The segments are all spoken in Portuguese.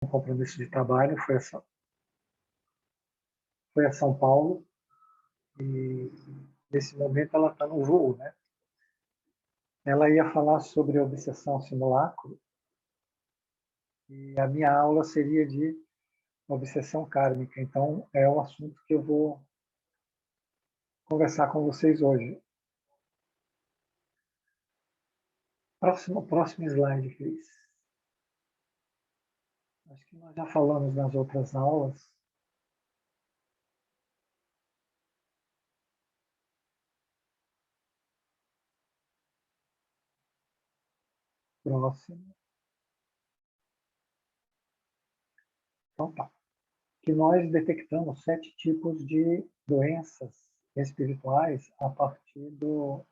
um compromisso de trabalho, foi a São Paulo, e nesse momento ela está no voo, né? Ela ia falar sobre a obsessão simulacro, e a minha aula seria de obsessão kármica. Então, é o assunto que eu vou conversar com vocês hoje. Próximo slide, Cris. Acho que nós já falamos nas outras aulas. Próximo. Então tá. Que nós detectamos 7 tipos de doenças espirituais a partir do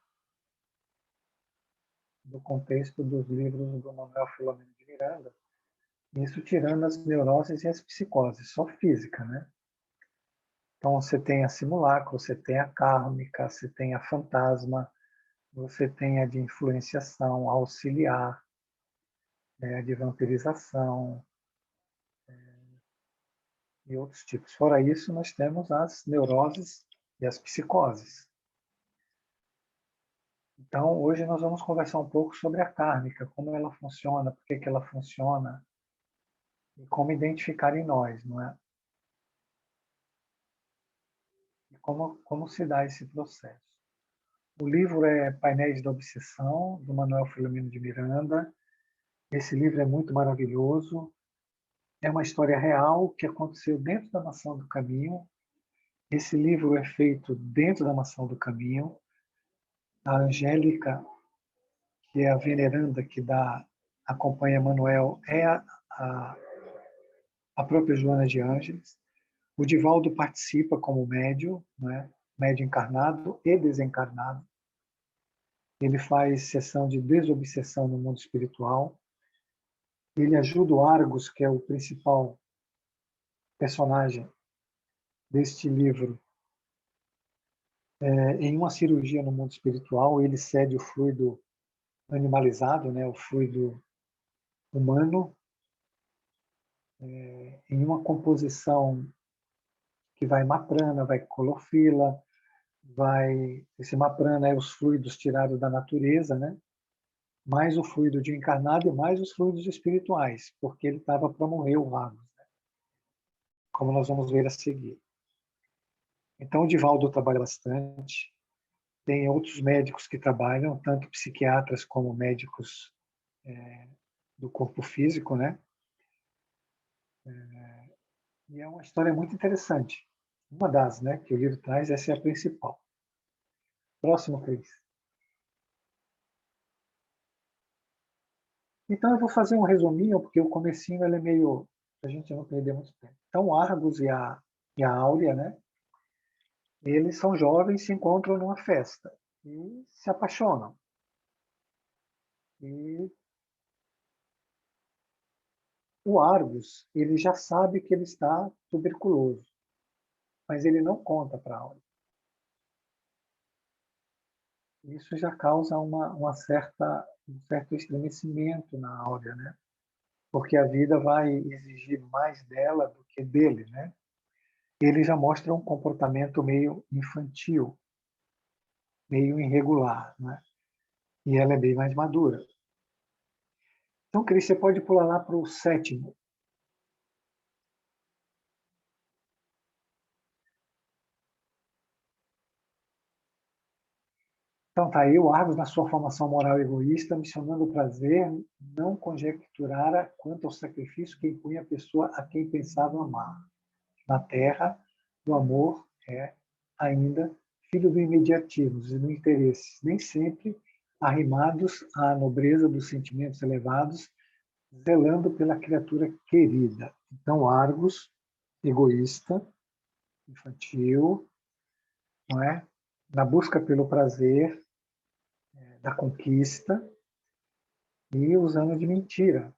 contexto dos livros do Manuel Filomeno de Miranda, isso tirando as neuroses e as psicoses, só física, né? Então você tem a simulacro, você tem a kármica, você tem a fantasma, você tem a de influenciação, a auxiliar, a de vampirização e outros tipos. Fora isso, nós temos as neuroses e as psicoses. Então, hoje nós vamos conversar um pouco sobre a kármica, como ela funciona, por que ela funciona e como identificar em nós, não é? E como se dá esse processo. O livro é Painéis da Obsessão, do Manuel Filomeno de Miranda. Esse livro é muito maravilhoso. É uma história real que aconteceu dentro da Maçã do Caminho. Esse livro é feito dentro da Maçã do Caminho. A Angélica, que é a veneranda que acompanha Manuel, é a própria Joana de Ângeles. O Divaldo participa como médium, né? Médium encarnado e desencarnado. Ele faz sessão de desobsessão no mundo espiritual. Ele ajuda o Argos, que é o principal personagem deste livro, em uma cirurgia no mundo espiritual. Ele cede o fluido animalizado, né? O fluido humano, em uma composição que vai maprana, vai clorofila, esse maprana é os fluidos tirados da natureza, né? Mais o fluido de encarnado e mais os fluidos espirituais, porque ele estava para morrer o Argos, né? Como nós vamos ver a seguir. Então, o Divaldo trabalha bastante. Tem outros médicos que trabalham, tanto psiquiatras como médicos do corpo físico, né? E é uma história muito interessante. Uma das, né, que o livro traz, essa é a principal. Próximo, Cris. Então, eu vou fazer um resuminho, porque o comecinho ele é meio... a gente não perder muito tempo. Então, o Argos e a Áurea, né? Eles são jovens, se encontram numa festa e se apaixonam. E o Argos, ele já sabe que ele está tuberculoso, mas ele não conta para a Áurea. Isso já causa um certo estremecimento na Áurea, né? Porque a vida vai exigir mais dela do que dele, né? Ele já mostra um comportamento meio infantil, meio irregular, né? E ela é bem mais madura. Então, Cris, você pode pular lá para o 7º. Então, tá aí o Argos, na sua formação moral egoísta, missionando o prazer, não conjecturara quanto ao sacrifício que impunha a pessoa a quem pensava amar. Na terra, o amor é ainda filho do imediatismo e do interesse, nem sempre arrimados à nobreza dos sentimentos elevados, zelando pela criatura querida. Então, Argos, egoísta, infantil, não é? Na busca pelo prazer, da conquista e usando de mentira.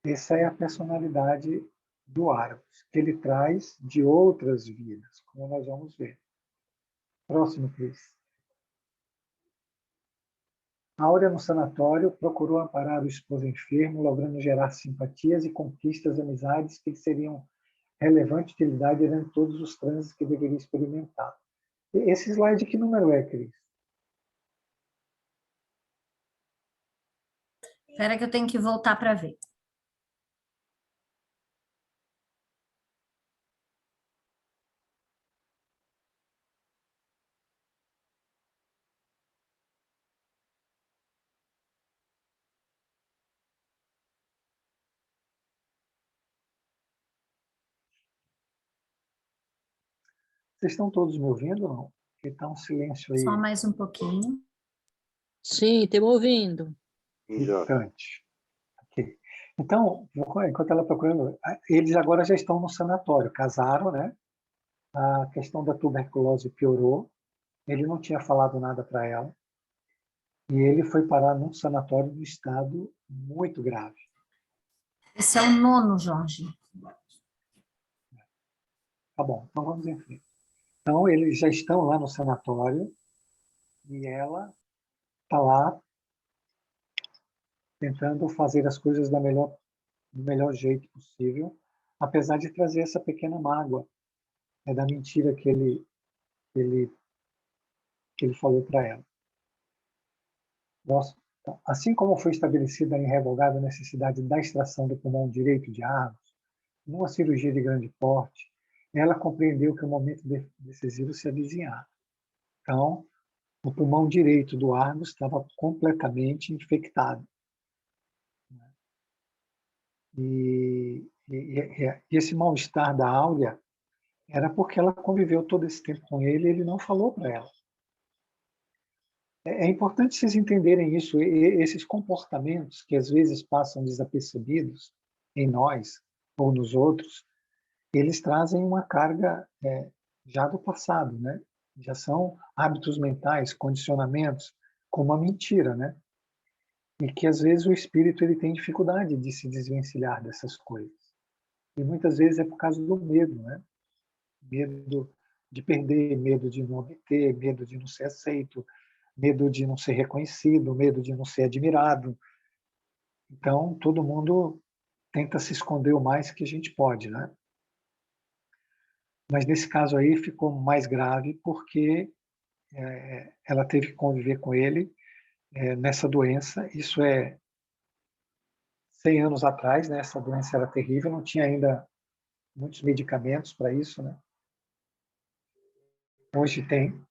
Essa é a personalidade do Argos, que ele traz de outras vidas, como nós vamos ver. Próximo, Cris. Áurea, no sanatório, procurou amparar o esposo enfermo, logrando gerar simpatias e conquistas, amizades que seriam relevante utilidade durante todos os trânsitos que deveria experimentar. Esse slide, que número é, Cris? Espera que eu tenho que voltar para ver. Vocês estão todos me ouvindo ou não? Porque está um silêncio Só aí mais um pouquinho. Sim, estamos ouvindo. irritante. Ok. Então, enquanto ela está procurando, eles agora já estão no sanatório, casaram, né? A questão da tuberculose piorou, ele não tinha falado nada para ela, e ele foi parar num sanatório de estado muito grave. Esse é o nono, Jorge. Tá bom, então vamos em frente. Então, eles já estão lá no sanatório, e ela está lá tentando fazer as coisas do melhor jeito possível, apesar de trazer essa pequena mágoa, da mentira ele, que ele falou para ela. Nossa. Então, assim como foi estabelecida a irrevogada necessidade da extração do pulmão direito de Argos, numa cirurgia de grande porte, ela compreendeu que o momento decisivo se avizinhava. Então, o pulmão direito do Argos estava completamente infectado. E esse mal-estar da Áurea era porque ela conviveu todo esse tempo com ele e ele não falou para ela. É importante vocês entenderem isso, esses comportamentos que às vezes passam desapercebidos em nós ou nos outros, eles trazem uma carga já do passado, né? Já são hábitos mentais, condicionamentos, como a mentira, né? E que às vezes o espírito ele tem dificuldade de se desvencilhar dessas coisas. E muitas vezes é por causa do medo, né? Medo de perder, medo de não obter, medo de não ser aceito, medo de não ser reconhecido, medo de não ser admirado. Então, todo mundo tenta se esconder o mais que a gente pode, né? Mas nesse caso aí ficou mais grave porque ela teve que conviver com ele nessa doença. Isso é 100 anos atrás, né? Essa doença era terrível, não tinha ainda muitos medicamentos para isso, né? Hoje tem.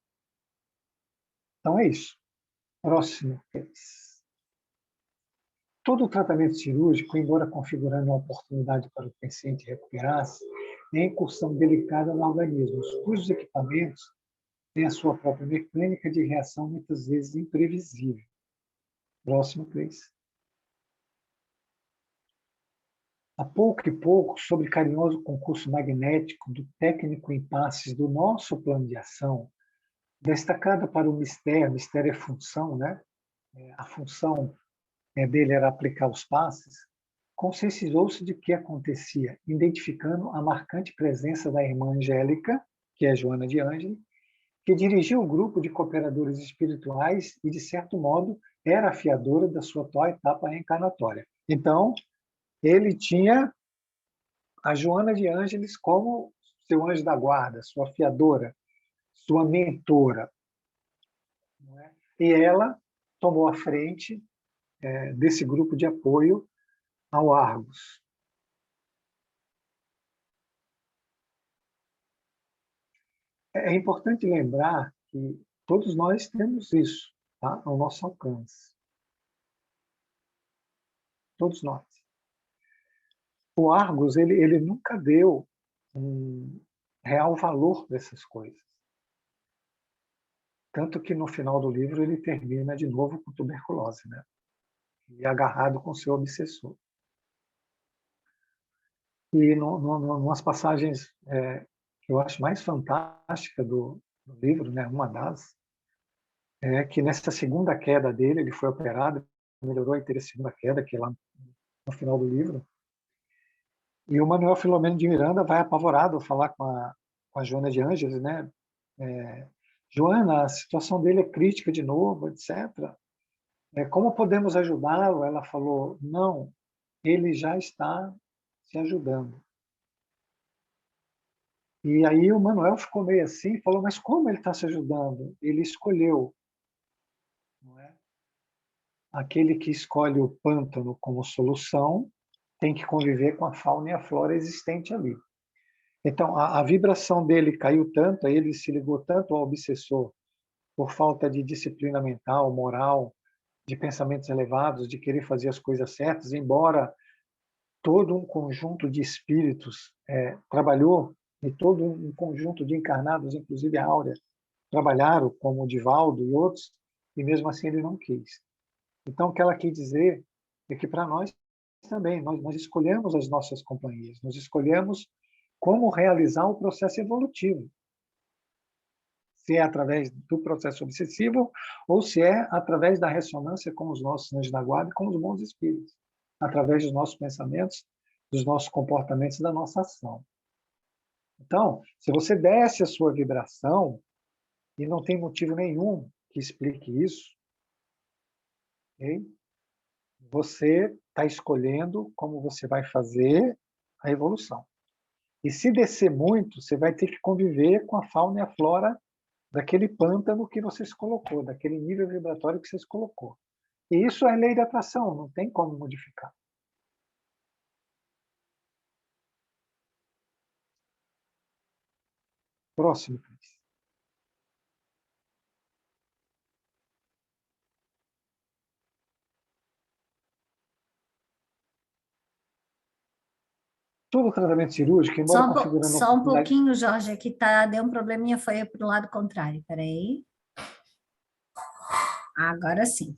Então é isso. Próximo. Todo o tratamento cirúrgico, embora configurando uma oportunidade para o paciente recuperar-se, é incursão delicada no organismo, cujos equipamentos têm a sua própria mecânica de reação, muitas vezes imprevisível. Próximo, please. A pouco e pouco, sob carinhoso concurso magnético do técnico em passes do nosso plano de ação, destacada para o mistério é função, né? A função dele era aplicar os passes, conscientizou-se de que acontecia, identificando a marcante presença da irmã Angélica, que é Joana de Ângeli, que dirigia o grupo de cooperadores espirituais e, de certo modo, era a fiadora da sua atual etapa reencarnatória. Então, ele tinha a Joana de Ângeles como seu anjo da guarda, sua fiadora, sua mentora. Não é? E ela tomou a frente desse grupo de apoio ao Argos. É importante lembrar que todos nós temos isso, tá? Ao nosso alcance. Todos nós. O Argos, ele nunca deu um real valor para essas coisas. Tanto que no final do livro ele termina de novo com tuberculose, né? E agarrado com seu obsessor. E umas passagens que eu acho mais fantástica do livro, né? Uma das, é que nessa segunda queda dele, ele foi operado, melhorou e teve a segunda queda, que é lá no final do livro. E o Manuel Filomeno de Miranda vai apavorado falar com a Joana de Ângeles, né? Joana, a situação dele é crítica de novo, etc. Como podemos ajudá-lo? Ela falou, não, ele já está se ajudando. E aí o Manuel ficou meio assim, falou, mas como ele está se ajudando? Ele escolheu, não é? Aquele que escolhe o pântano como solução tem que conviver com a fauna e a flora existente ali. Então, a vibração dele caiu tanto, ele se ligou tanto ao obsessor por falta de disciplina mental, moral, de pensamentos elevados, de querer fazer as coisas certas, embora todo um conjunto de espíritos trabalhou, e todo um conjunto de encarnados, inclusive a Áurea, trabalharam, como o Divaldo e outros, e mesmo assim ele não quis. Então, o que ela quis dizer é que para nós também, nós escolhemos as nossas companhias, nós escolhemos como realizar o processo evolutivo, se é através do processo obsessivo ou se é através da ressonância com os nossos anjos da guarda e com os bons espíritos, através dos nossos pensamentos, dos nossos comportamentos, da nossa ação. Então, se você desce a sua vibração e não tem motivo nenhum que explique isso, okay? Você está escolhendo como você vai fazer a evolução. E se descer muito, você vai ter que conviver com a fauna e a flora daquele pântano que você se colocou, daquele nível vibratório que você se colocou. E isso é lei da atração, não tem como modificar. Próximo, Cris. Todo tratamento cirúrgico, embora configurando Só um oportunidade... pouquinho, Jorge, aqui tá, deu um probleminha, foi para o lado contrário. Peraí. Agora sim.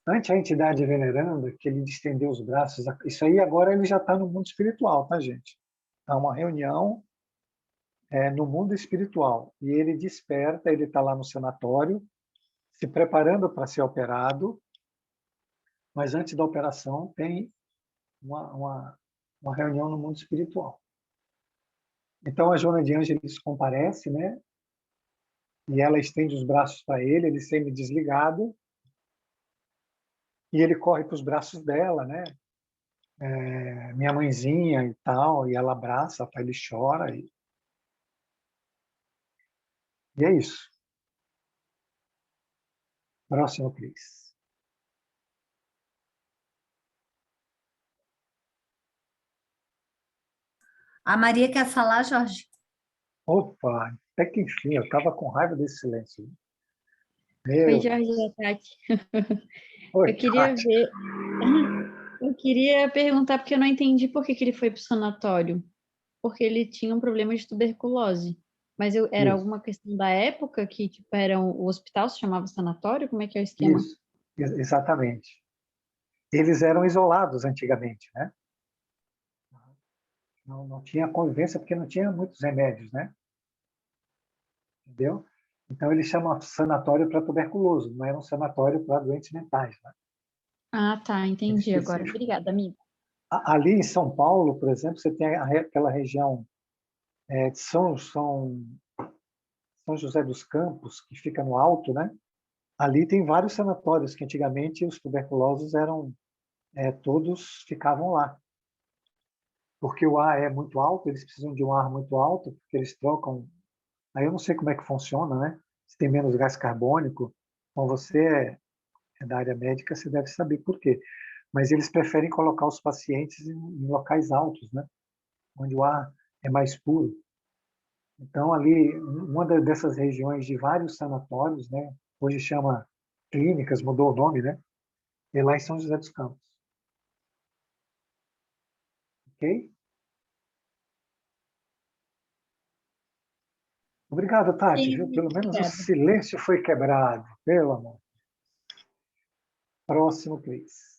Ante a entidade veneranda, que ele distendeu os braços, isso aí agora ele já está no mundo espiritual, tá, gente? Há uma reunião no mundo espiritual. E ele desperta, ele está lá no sanatório, se preparando para ser operado, mas antes da operação tem uma reunião no mundo espiritual. Então a Joana de Ângeles comparece, né? E ela estende os braços para ele semi-desligado, e ele corre para os braços dela, né? Minha mãezinha e tal, e ela abraça, ele chora, e é isso. Próximo, Cris. A Maria quer falar, Jorge? Opa, até que enfim, eu estava com raiva desse silêncio. Oi, Meu Jorge Deus. e Tati. Oi, Eu queria Kátia. ver. Eu queria perguntar, porque eu não entendi por que ele foi para o sanatório. Porque ele tinha um problema de tuberculose. Mas era Isso, alguma questão da época que, tipo, o hospital se chamava sanatório? Como é que é o esquema? isso, exatamente. Eles eram isolados antigamente, né? Não tinha convivência porque não tinha muitos remédios, né? Entendeu? Então ele chama sanatório para tuberculoso, não era um sanatório para doentes mentais, né? Ah, tá, Era entendi agora. específico. Obrigada, amigo. Ali em São Paulo, por exemplo, você tem aquela região de São José dos Campos, que fica no alto, né? Ali tem vários sanatórios que antigamente os tuberculosos eram todos ficavam lá, porque o ar é muito alto, eles precisam de um ar muito alto, porque eles trocam. Aí eu não sei como é que funciona, né? Se tem menos gás carbônico, então você é da área médica, você deve saber por quê. Mas eles preferem colocar os pacientes em locais altos, né? Onde o ar é mais puro. Então, ali, uma dessas regiões de vários sanatórios, né? Hoje chama clínicas, mudou o nome, né? É lá em São José dos Campos. Ok? Obrigado, Tati, Sim, viu? Pelo menos o obrigada. silêncio foi quebrado, pelo amor. Próximo, Cris.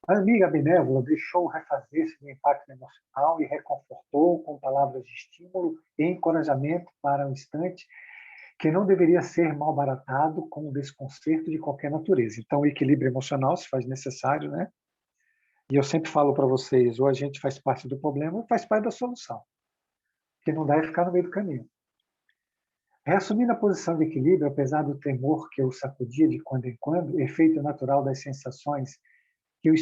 A amiga benévola deixou refazer-se no impacto emocional e reconfortou com palavras de estímulo e encorajamento para um instante que não deveria ser malbaratado com o desconcerto de qualquer natureza. Então, o equilíbrio emocional se faz necessário, né? E eu sempre falo para vocês, ou a gente faz parte do problema ou faz parte da solução, que não deve ficar no meio do caminho. Reassumindo a posição de equilíbrio, apesar do tremor que o sacudia de quando em quando, efeito natural das sensações que o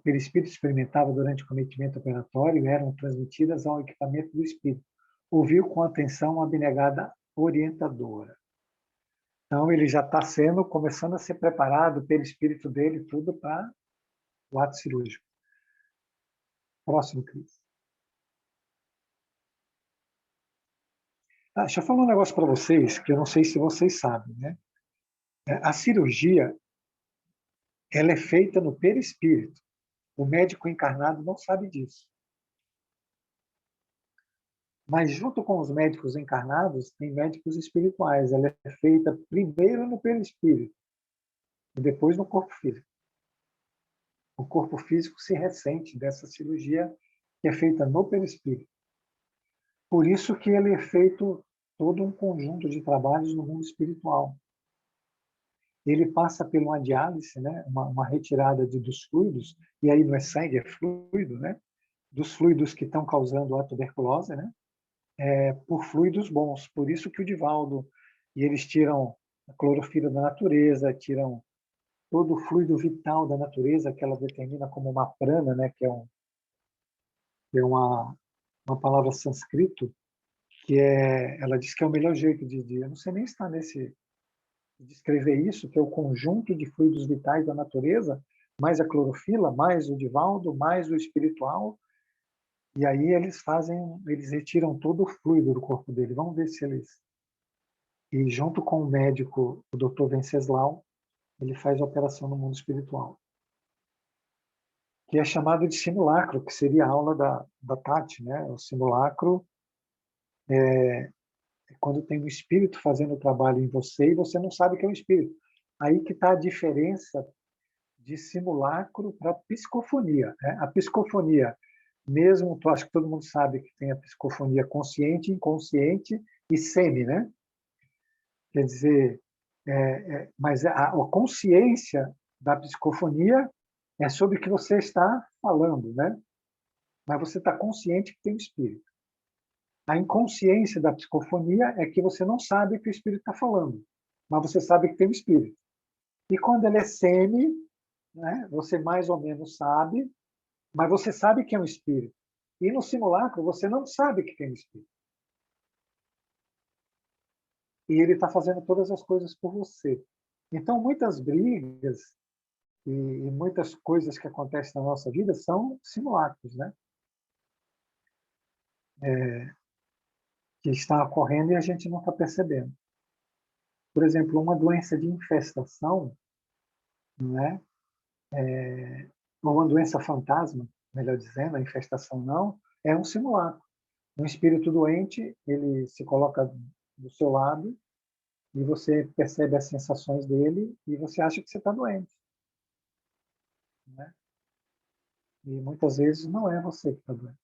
perispírito experimentava durante o cometimento operatório eram transmitidas ao equipamento do espírito. Ouviu com atenção uma abnegada orientadora. Então, ele já está começando a ser preparado pelo espírito dele, tudo para o ato cirúrgico. Próximo, Cris. Deixa eu falar um negócio para vocês, que eu não sei se vocês sabem, né? A cirurgia, ela é feita no perispírito. O médico encarnado não sabe disso. Mas, junto com os médicos encarnados, tem médicos espirituais. Ela é feita primeiro no perispírito e depois no corpo físico. O corpo físico se ressente dessa cirurgia que é feita no perispírito. Por isso que ele é feito todo um conjunto de trabalhos no mundo espiritual. Ele passa por uma diálise, né? uma retirada dos fluidos, e aí não é sangue, é fluido, né? Dos fluidos que estão causando a tuberculose, né? Por fluidos bons. Por isso que o Divaldo, e eles tiram a clorofila da natureza, tiram todo o fluido vital da natureza, que ela determina como uma prana, né? Que é uma palavra sânscrito, ela diz que é o melhor jeito eu não sei nem se está nesse descrever isso, que é o conjunto de fluidos vitais da natureza, mais a clorofila, mais o Divaldo, mais o espiritual, e aí eles retiram todo o fluido do corpo dele. Vamos ver se eles... E junto com o médico, o Dr. Venceslau, ele faz a operação no mundo espiritual, que é chamado de simulacro, que seria a aula da Tati, né? O simulacro é quando tem um espírito fazendo o trabalho em você e você não sabe que é um espírito. Aí que está a diferença de simulacro para psicofonia, né? A psicofonia, mesmo, acho que todo mundo sabe que tem a psicofonia consciente, inconsciente e semi, né? Quer dizer, mas a consciência da psicofonia é sobre o que você está falando, né? Mas você está consciente que tem espírito. A inconsciência da psicofonia é que você não sabe que o espírito está falando, mas você sabe que tem um espírito. E quando ele é semi, né, você mais ou menos sabe, mas você sabe que é um espírito. E no simulacro, você não sabe que tem um espírito. E ele está fazendo todas as coisas por você. Então, muitas brigas e muitas coisas que acontecem na nossa vida são simulacros, né? Que estão ocorrendo e a gente não está percebendo. Por exemplo, uma doença de infestação, não é? Ou uma doença fantasma, melhor dizendo, a infestação não, é um simulacro. Um espírito doente, ele se coloca do seu lado e você percebe as sensações dele e você acha que você está doente, né? E muitas vezes não é você que está doente.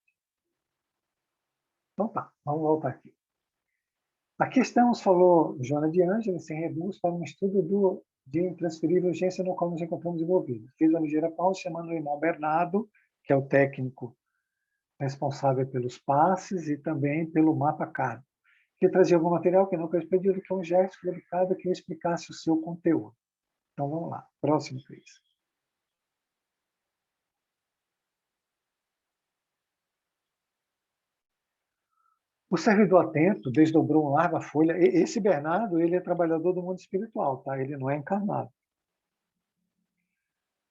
Então tá, vamos voltar aqui. Aqui estamos, falou Joana de Ângeles, sem rebus, para um estudo de intransferível urgência no qual nos encontramos envolvidos. Fiz uma ligeira pausa, chamando o irmão Bernardo, que é o técnico responsável pelos passes e também pelo mapa CAD, que trazia algum material que não correspondia do que um gesto dedicado que eu explicasse o seu conteúdo. Então, vamos lá. Próximo, Cris. O servidor atento desdobrou uma larga folha. Esse Bernardo, ele é trabalhador do mundo espiritual, tá? Ele não é encarnado.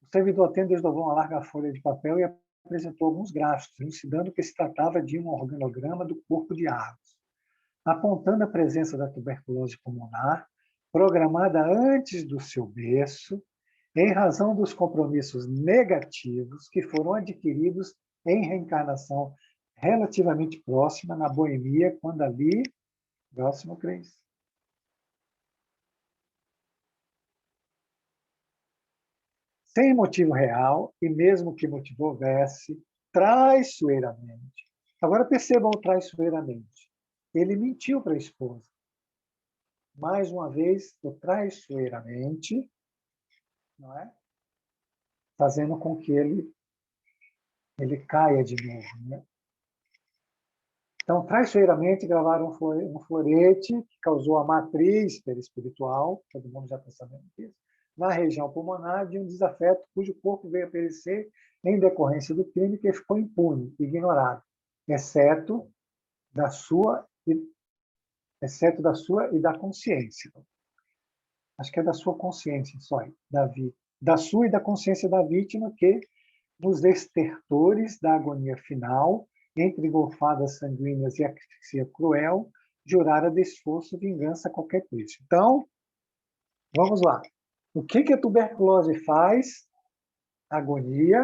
O servidor atento desdobrou uma larga folha de papel e apresentou alguns gráficos, elucidando que se tratava de um organograma do corpo de Argos, apontando a presença da tuberculose pulmonar, programada antes do seu berço, em razão dos compromissos negativos que foram adquiridos em reencarnação relativamente próxima na Boemia, quando ali, próximo, Cris. Sem motivo real, e mesmo que motivo houvesse, traiçoeiramente. Agora percebam o traiçoeiramente. Ele mentiu para a esposa. Mais uma vez, o traiçoeiramente, não é? Fazendo com que ele caia de novo, né? Então, traiçoeiramente, gravaram um florete que causou a matriz perispiritual, todo mundo já está sabendo disso, na região pulmonar de um desafeto cujo corpo veio a perecer em decorrência do crime que ficou impune, ignorado, exceto da sua e da consciência. Acho que é da sua consciência só, da sua e da consciência da vítima que, nos estertores da agonia final, entre golfadas sanguíneas e asfixia cruel, jurara de esforço vingança a qualquer preço. Então, vamos lá. O que a tuberculose faz? Agonia,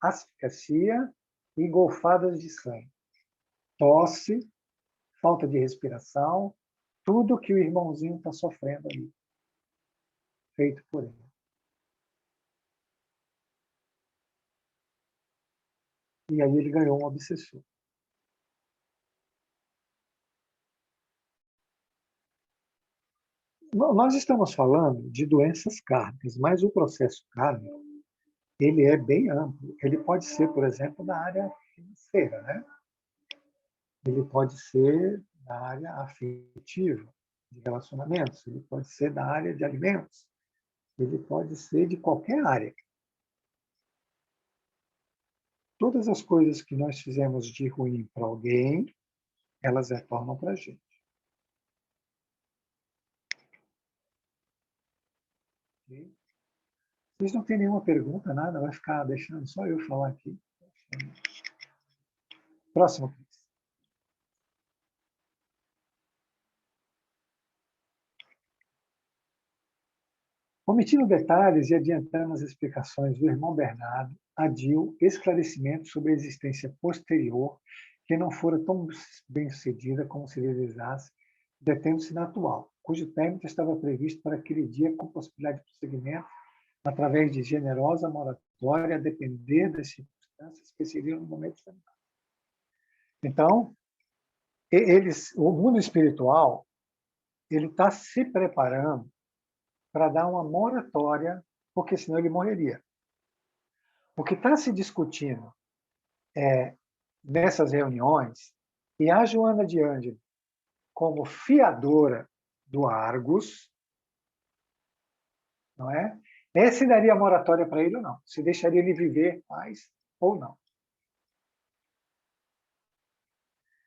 asfixia e golfadas de sangue. Tosse, falta de respiração, tudo que o irmãozinho está sofrendo ali, feito por ele. E aí ele ganhou um obsessor. Nós estamos falando de doenças kármicas, mas o processo kármico ele é bem amplo. Ele pode ser, por exemplo, da área financeira, né? Ele pode ser da área afetiva, de relacionamentos, ele pode ser da área de alimentos, ele pode ser de qualquer área. Todas as coisas que nós fizemos de ruim para alguém, elas retornam para a gente. Okay? Vocês não têm nenhuma pergunta, nada? Vai ficar deixando só eu falar aqui. Próximo, Cris. Omitindo detalhes e adiantando as explicações do irmão Bernardo, adiu esclarecimentos sobre a existência posterior que não fora tão bem-sucedida como se desejasse, detendo-se na atual, cujo término estava previsto para aquele dia com possibilidade de prosseguimento através de generosa moratória, a depender das circunstâncias que seriam no momento central. Então, o mundo espiritual ele está se preparando para dar uma moratória, porque senão ele morreria. O que está se discutindo nessas reuniões, e a Joana de Ângelo, como fiadora do Argos, não é? Se daria moratória para ele ou não, se deixaria ele viver mais ou não.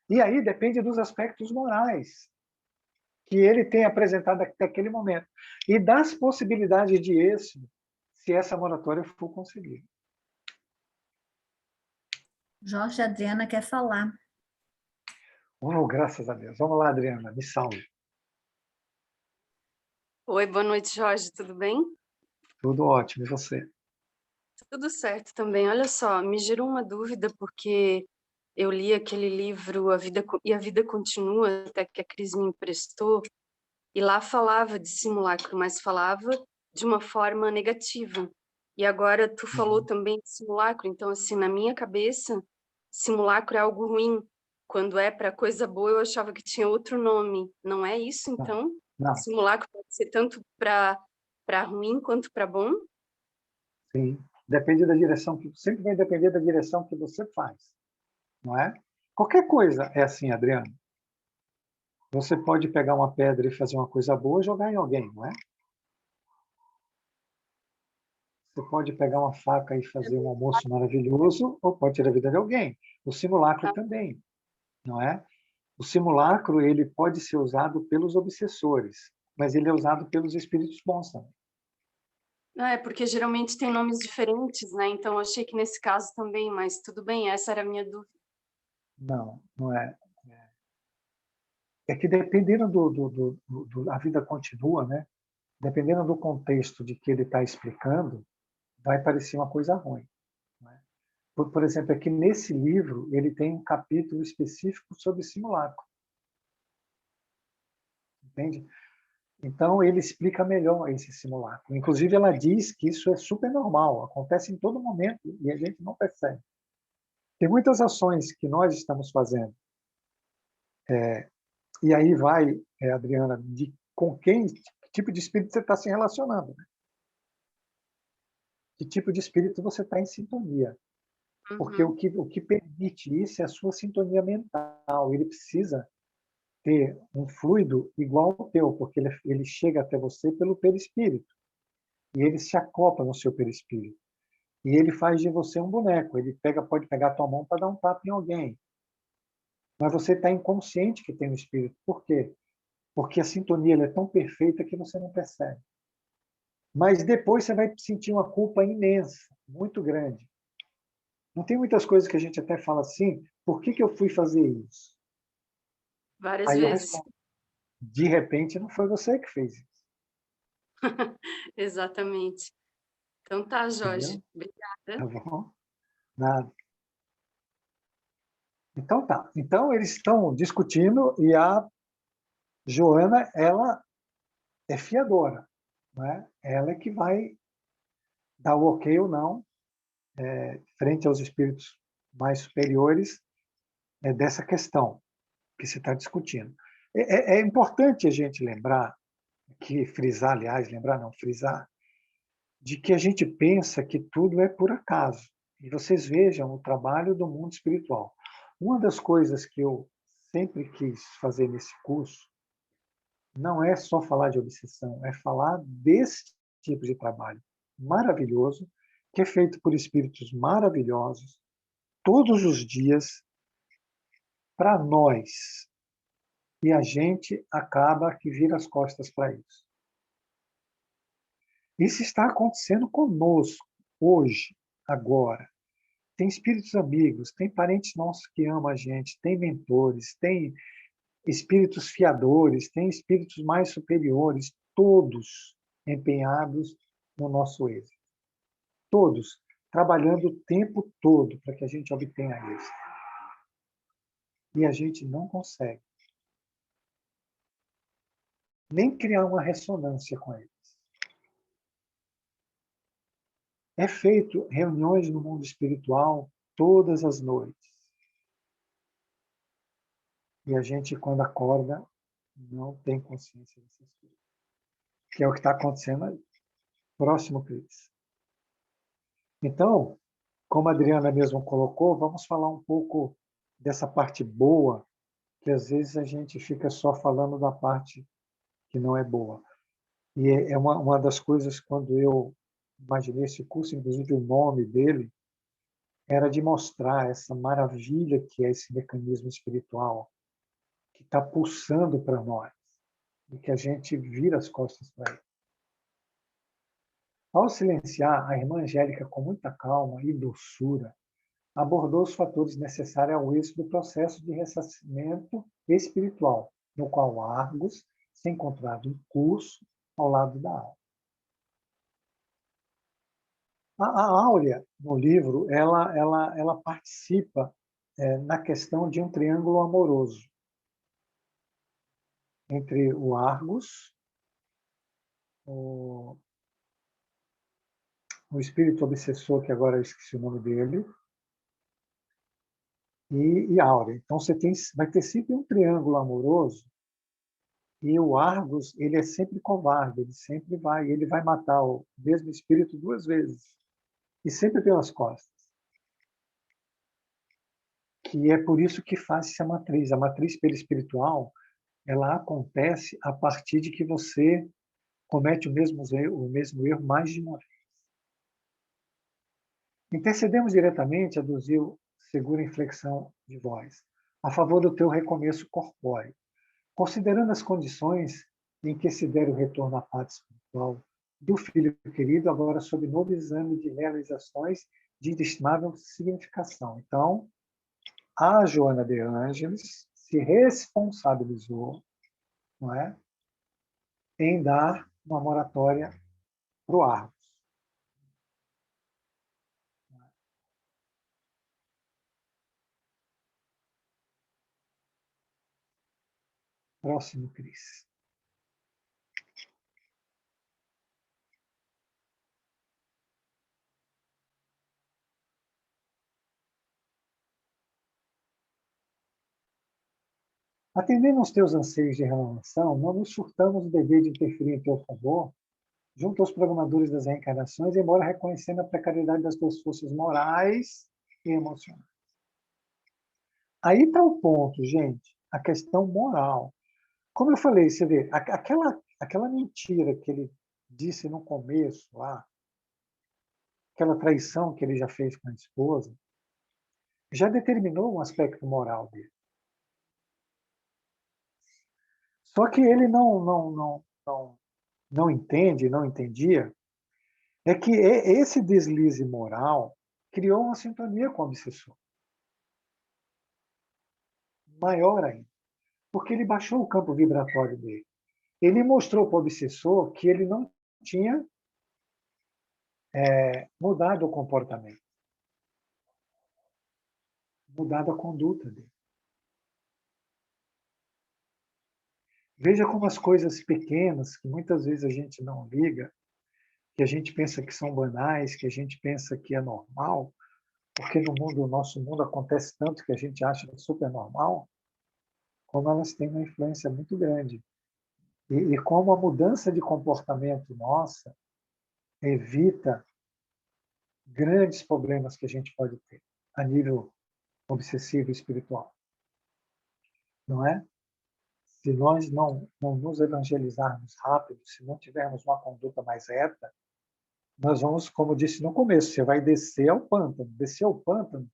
E aí depende dos aspectos morais que ele tem apresentado até aquele momento e das possibilidades de êxito se essa moratória for concedida. Jorge, a Adriana quer falar. Oh, graças a Deus. Vamos lá, Adriana, me salve. Oi, boa noite, Jorge, tudo bem? Tudo ótimo, e você? Tudo certo também. Olha só, me gerou uma dúvida porque eu li aquele livro A Vida Continua, até que a Cris me emprestou, e lá falava de simulacro, mas falava de uma forma negativa. E agora tu falou também de simulacro, então assim, na minha cabeça, simulacro é algo ruim. Quando é para coisa boa, eu achava que tinha outro nome. Não é isso, então? Não, Simulacro pode ser tanto para ruim quanto para bom? sim. Depende da direção que sempre vai depender da direção que você faz, não é? Qualquer coisa é assim, Adriano. Você pode pegar uma pedra e fazer uma coisa boa e jogar em alguém, não é? Você pode pegar uma faca e fazer um almoço maravilhoso ou pode tirar a vida de alguém. O simulacro também, não é? O simulacro ele pode ser usado pelos obsessores, mas ele é usado pelos espíritos bons também. É, porque geralmente tem nomes diferentes, né? Então, achei que nesse caso também, mas tudo bem, essa era a minha dúvida. Não, não é. É que dependendo a vida continua, né? Dependendo do contexto de que ele está explicando, vai parecer uma coisa ruim. Né? Por exemplo, aqui nesse livro, ele tem um capítulo específico sobre simulacro. Entende? Então, ele explica melhor esse simulacro. Inclusive, ela diz que isso é super normal, acontece em todo momento e a gente não percebe. Tem muitas ações que nós estamos fazendo. E aí vai, Adriana, de com quem, que tipo de espírito você está se relacionando. Né? Que tipo de espírito você está em sintonia. Porque Uhum. o que permite isso é a sua sintonia mental. Ele precisa ter um fluido igual ao teu, porque ele chega até você pelo perispírito. E ele se acopla no seu perispírito. E ele faz de você um boneco. Ele pode pegar a tua mão para dar um tapa em alguém. Mas você está inconsciente que tem um espírito. Por quê? Porque a sintonia é tão perfeita que você não percebe. Mas depois você vai sentir uma culpa imensa, muito grande. Não tem muitas coisas que a gente até fala assim, por que eu fui fazer isso? Várias Aí eu vezes. respondo, de repente não foi você que fez isso, Exatamente. Então tá, Jorge. entendeu? Tá Obrigada. bom? Nada. Então tá. Então eles estão discutindo e a Joana, ela é fiadora, né? Ela é que vai dar o ok ou não frente aos espíritos mais superiores dessa questão que se está discutindo. É importante a gente lembrar, frisar, aliás, lembrar não, frisar, de que a gente pensa que tudo é por acaso. E vocês vejam o trabalho do mundo espiritual. Uma das coisas que eu sempre quis fazer nesse curso não é só falar de obsessão, é falar desse tipo de trabalho maravilhoso, que é feito por espíritos maravilhosos, todos os dias, para nós. E a gente acaba que vira as costas para isso. Isso está acontecendo conosco, hoje, agora. Tem espíritos amigos, tem parentes nossos que amam a gente, tem mentores, tem espíritos fiadores, tem espíritos mais superiores, todos empenhados no nosso êxito. Todos trabalhando o tempo todo para que a gente obtenha êxito. E a gente não consegue nem criar uma ressonância com eles. É feito reuniões no mundo espiritual todas as noites. E a gente, quando acorda, não tem consciência dessas coisas. Que é o que está acontecendo aí. Próximo, Cris. Então, como a Adriana mesmo colocou, vamos falar um pouco dessa parte boa, que às vezes a gente fica só falando da parte que não é boa. E é uma das coisas, quando eu imaginei esse curso, inclusive o nome dele, era de mostrar essa maravilha que é esse mecanismo espiritual que está pulsando para nós e que a gente vira as costas para ele. Ao silenciar, a irmã Angélica, com muita calma e doçura, abordou os fatores necessários ao êxito do processo de ressarcimento espiritual, no qual Argos se encontrava em curso ao lado da alma. A Áurea, no livro, ela participa na questão de um triângulo amoroso entre o Argos, o espírito obsessor, que agora eu esqueci o nome dele, e Áurea. Então, vai ter sempre um triângulo amoroso, e o Argos, ele é sempre covarde, ele vai matar o mesmo espírito duas vezes, e sempre pelas costas. Que é por isso que faz-se a matriz. A matriz perispiritual, ela acontece a partir de que você comete o mesmo erro mais de uma vez. Intercedemos diretamente, aduziu segura inflexão de voz, a favor do teu recomeço corpóreo. Considerando as condições em que se der o retorno à pátria espiritual do filho querido, agora sob novo exame de realizações de inestimável significação. Então, a Joana de Ângeles se responsabilizou, não é, em dar uma moratória para o Argos. Próximo, Cris. Atendendo aos teus anseios de renovação, não nos furtamos o dever de interferir em teu favor, junto aos programadores das reencarnações, embora reconhecendo a precariedade das tuas forças morais e emocionais. Aí está o ponto, gente, a questão moral. Como eu falei, você vê, aquela mentira que ele disse no começo, lá, aquela traição que ele já fez com a esposa, já determinou um aspecto moral dele. Só que ele não entende, não entendia, é que esse deslize moral criou uma sintonia com o obsessor. Maior ainda, porque ele baixou o campo vibratório dele. Ele mostrou para o obsessor que ele não tinha mudado o comportamento, mudado a conduta dele. Veja como as coisas pequenas, que muitas vezes a gente não liga, que a gente pensa que são banais, que a gente pensa que é normal, porque no nosso mundo acontece tanto que a gente acha que é super normal, como elas têm uma influência muito grande. E como a mudança de comportamento nossa evita grandes problemas que a gente pode ter a nível obsessivo e espiritual. Não é? Se nós não nos evangelizarmos rápido, se não tivermos uma conduta mais reta, nós vamos, como disse no começo, você vai descer ao pântano. Descer ao pântano,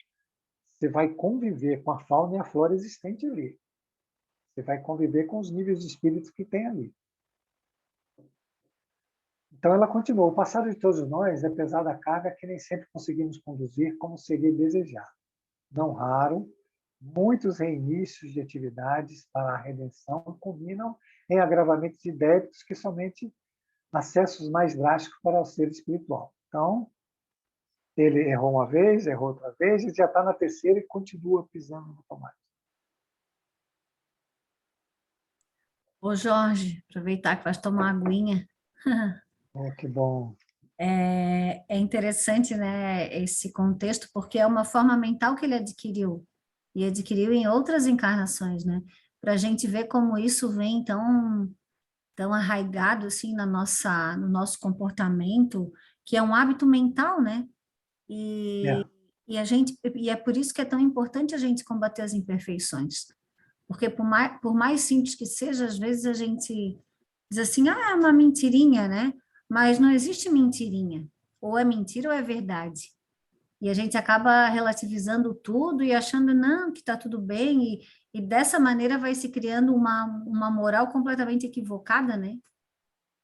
você vai conviver com a fauna e a flora existente ali. Você vai conviver com os níveis de espíritos que tem ali. Então ela continuou. O passado de todos nós é pesada a carga que nem sempre conseguimos conduzir como seria desejado. Não raro, muitos reinícios de atividades para a redenção culminam em agravamentos de débitos que somente acessos mais drásticos para o ser espiritual. Então, ele errou uma vez, errou outra vez, e já está na terceira e continua pisando no tomate. Ô, Jorge, aproveitar que vai tomar uma aguinha. Oh, que bom. É interessante, né, esse contexto, porque é uma forma mental que ele adquiriu, e adquiriu em outras encarnações, né? Para a gente ver como isso vem tão arraigado, assim, no nosso comportamento, que é um hábito mental, né? É. E é por isso que é tão importante a gente combater as imperfeições. Porque por mais simples que seja, às vezes a gente diz assim, é uma mentirinha, né? Mas não existe mentirinha. Ou é mentira ou é verdade. E a gente acaba relativizando tudo e achando, não, que está tudo bem. E dessa maneira vai se criando uma moral completamente equivocada, né?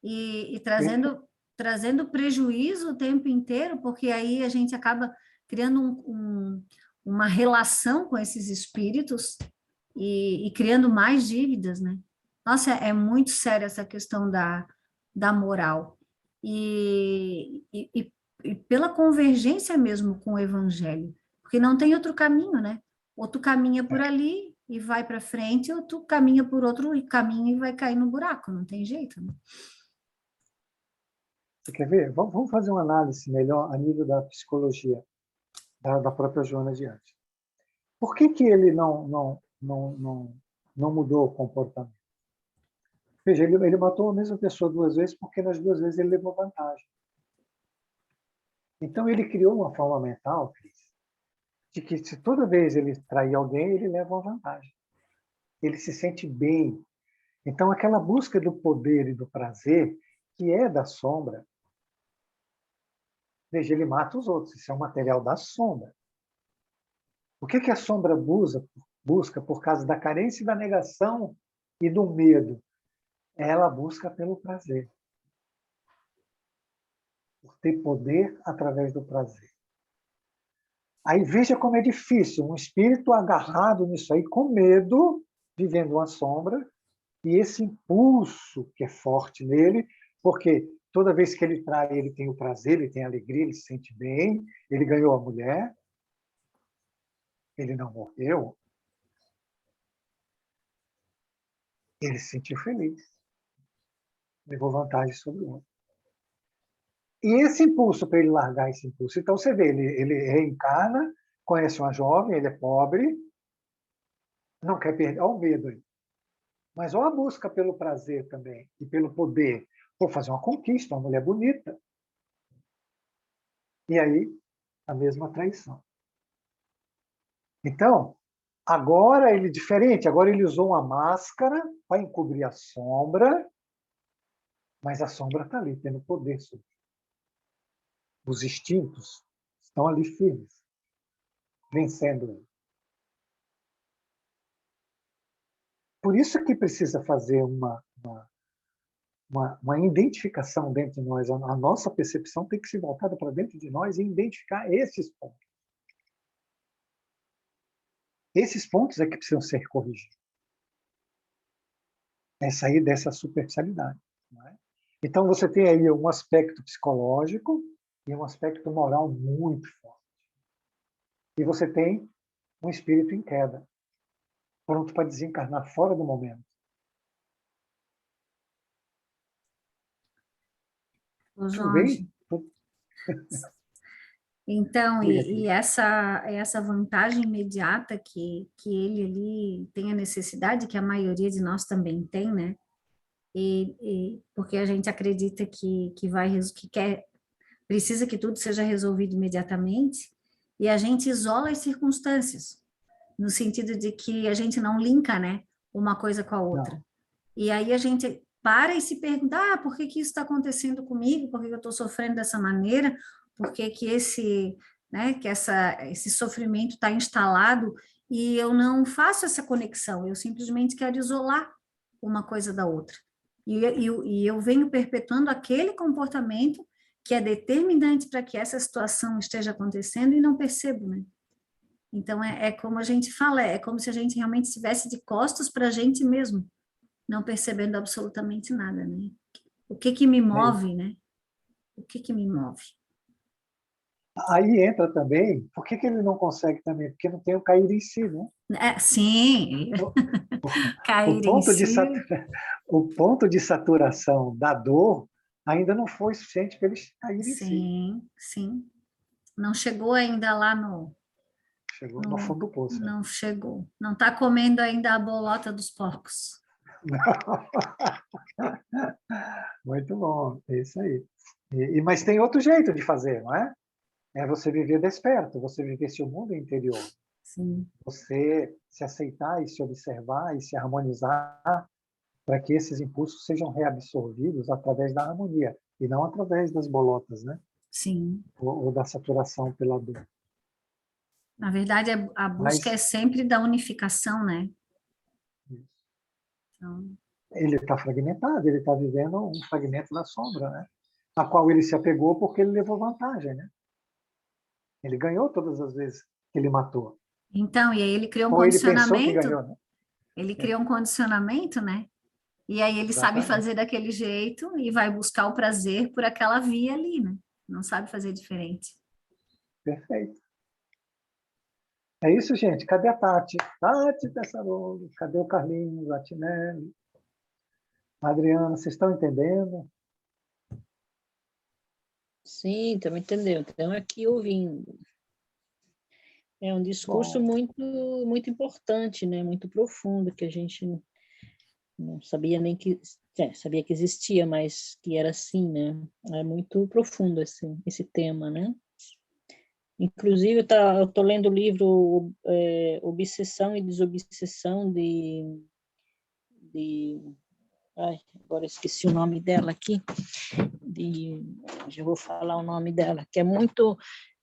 E trazendo prejuízo o tempo inteiro, porque aí a gente acaba criando uma relação com esses espíritos e criando mais dívidas, né? Nossa, é muito séria essa questão da moral. E pela convergência mesmo com o evangelho, porque não tem outro caminho, né? Ou tu caminha por ali e vai para frente, ou tu caminha por outro caminho e vai cair no buraco, não tem jeito, né? Você quer ver? Vamos fazer uma análise melhor a nível da psicologia da própria Joana de Ângeles. Por que ele não mudou o comportamento? Veja, ele matou a mesma pessoa duas vezes porque nas duas vezes ele levou vantagem. Então ele criou uma forma mental, Cris, de que se toda vez ele trair alguém, ele leva uma vantagem. Ele se sente bem. Então aquela busca do poder e do prazer, que é da sombra, veja, ele mata os outros. Isso é um material da sombra. O que a sombra busca por causa da carência e da negação e do medo? Ela busca pelo prazer. Por ter poder através do prazer. Aí veja como é difícil um espírito agarrado nisso aí, com medo, vivendo uma sombra, e esse impulso que é forte nele, porque toda vez que ele trai, ele tem o prazer, ele tem a alegria, ele se sente bem, ele ganhou a mulher, ele não morreu, ele se sentiu feliz, levou vantagem sobre o outro. E esse impulso, para ele largar esse impulso, então você vê, ele reencarna, conhece uma jovem, ele é pobre, não quer perder, olha o medo aí. Mas olha a busca pelo prazer também, e pelo poder. Vou fazer uma conquista, uma mulher bonita. E aí, a mesma traição. Então, agora ele é diferente, agora ele usou uma máscara para encobrir a sombra, mas a sombra está ali, tendo poder sobre ele. Os instintos estão ali firmes, vencendo ele. Por isso que precisa fazer uma identificação dentro de nós. A nossa percepção tem que ser voltada para dentro de nós e identificar esses pontos. Esses pontos é que precisam ser corrigidos. É sair dessa superficialidade. Não é? Então, você tem aí um aspecto psicológico e um aspecto moral muito forte. E você tem um espírito em queda, pronto para desencarnar fora do momento. Ô, Tudo bem? Jorge, então, e essa vantagem imediata que ele ali tem a necessidade, que a maioria de nós também tem, né? Porque a gente acredita que quer, precisa que tudo seja resolvido imediatamente, e a gente isola as circunstâncias, no sentido de que a gente não linka, né, uma coisa com a outra. Não. E aí a gente para e se pergunta, por que isso está acontecendo comigo? Por que eu estou sofrendo dessa maneira? Por que esse, né, esse sofrimento está instalado e eu não faço essa conexão? Eu simplesmente quero isolar uma coisa da outra. E eu venho perpetuando aquele comportamento que é determinante para que essa situação esteja acontecendo e não percebo, né? Então, é como a gente fala, é como se a gente realmente estivesse de costas para a gente mesmo, não percebendo absolutamente nada, né? O que me move, né? O que me move? Aí entra também, por que ele não consegue também? Porque não tem o cair em si, né? Sim, O cair em ponto de, si. o ponto de saturação da dor ainda não foi suficiente para ele cair em si. Sim, sim. Não chegou ainda lá Chegou no fundo do poço. Né? Não chegou. Não está comendo ainda a bolota dos porcos. Muito bom, é isso aí. Mas tem outro jeito de fazer, não é? É você viver desperto, você viver seu mundo interior. Sim. Você se aceitar e se observar e se harmonizar para que esses impulsos sejam reabsorvidos através da harmonia e não através das bolotas, né? Sim. Ou da saturação pela dor. Na verdade, a busca é sempre da unificação, né? Então, ele está fragmentado, ele está vivendo um fragmento da sombra, né? A qual ele se apegou porque ele levou vantagem, né? Ele ganhou todas as vezes que ele matou. então, e aí ele criou um Ou ele pensou que condicionamento, ganhou, né? ele criou um condicionamento, né? E aí ele sabe Exatamente. fazer daquele jeito e vai buscar o prazer por aquela via ali, né? Não sabe fazer diferente. Perfeito. É isso, gente. Cadê a Tati? Tati Pessarolo. Cadê o Carlinhos, a Tinelli? A Adriana, vocês estão entendendo? Sim, estamos entendendo. Estamos aqui ouvindo. É um discurso Bom, muito importante, né? Muito profundo, que a gente não sabia nem que... sabia que existia, mas que era assim, né? É muito profundo esse tema, né? Inclusive, eu tô lendo o livro Obsessão e Desobsessão ai, agora esqueci o nome dela aqui, já vou falar o nome dela, que é muito,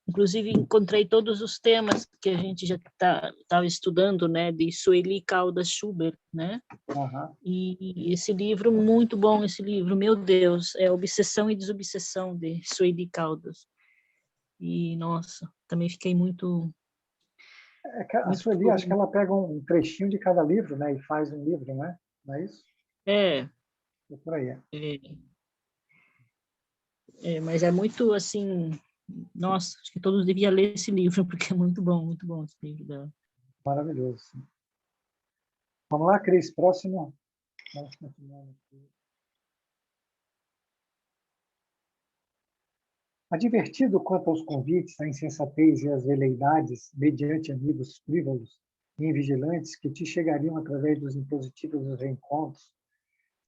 inclusive encontrei todos os temas que a gente já estava estudando, né, de Sueli Caldas Schubert, né, e esse livro, muito bom esse livro, meu Deus, é Obsessão e Desobsessão, de Sueli Caldas, e nossa, também fiquei muito... a Sueli, acho que ela pega um trechinho de cada livro, né? E faz um livro, né? Não é isso? É por aí. Mas é muito, assim, nossa, acho que todos deviam ler esse livro, porque é muito bom esse livro dela. Maravilhoso. Sim. Vamos lá, Cris, próximo. Vamos continuar aqui. Advertido quanto aos convites, à insensatez e às veleidades, mediante amigos frívolos e invigilantes que te chegariam através dos impositivos dos reencontros,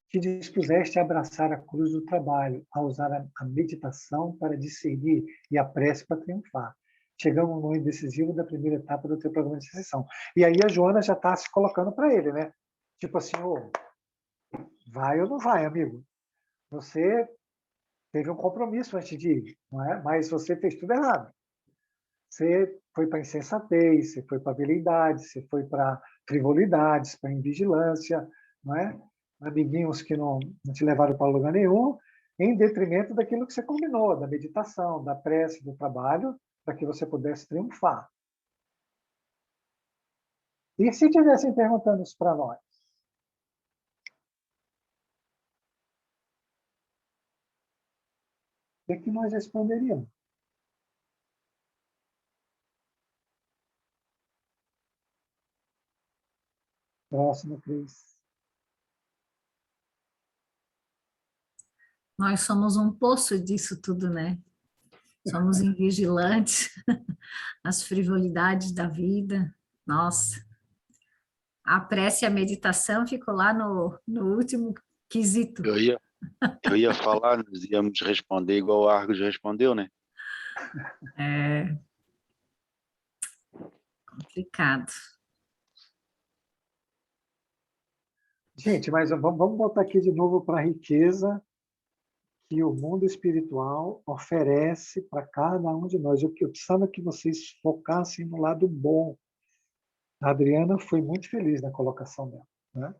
te dispuseste a abraçar a cruz do trabalho, a usar a meditação para discernir e a prece para triunfar. chegamos no momento decisivo da primeira etapa do teu programa de seleção. E aí a Joana já está se colocando para ele, né? Tipo assim, ô, vai ou não vai, amigo? Você teve um compromisso antes de ir, não é? Mas você fez tudo errado. Você foi para insensatez, você foi para habilidade, você foi para frivolidades, para invigilância, não é? Amiguinhos que não te levaram para lugar nenhum, em detrimento daquilo que você combinou, da meditação, da prece, do trabalho, para que você pudesse triunfar. E se tivessem perguntando isso para nós? O que nós responderíamos? Próximo, Cris. Nós somos um poço disso tudo, né? Somos invigilantes, as frivolidades da vida. Nossa, a prece e a meditação ficou lá no último quesito. Eu ia falar, nós íamos responder igual o Argos respondeu, né? É complicado. Gente, mas vamos botar aqui de novo para a riqueza que o mundo espiritual oferece para cada um de nós. Eu precisava que vocês focassem no lado bom. A Adriana foi muito feliz na colocação dela, né?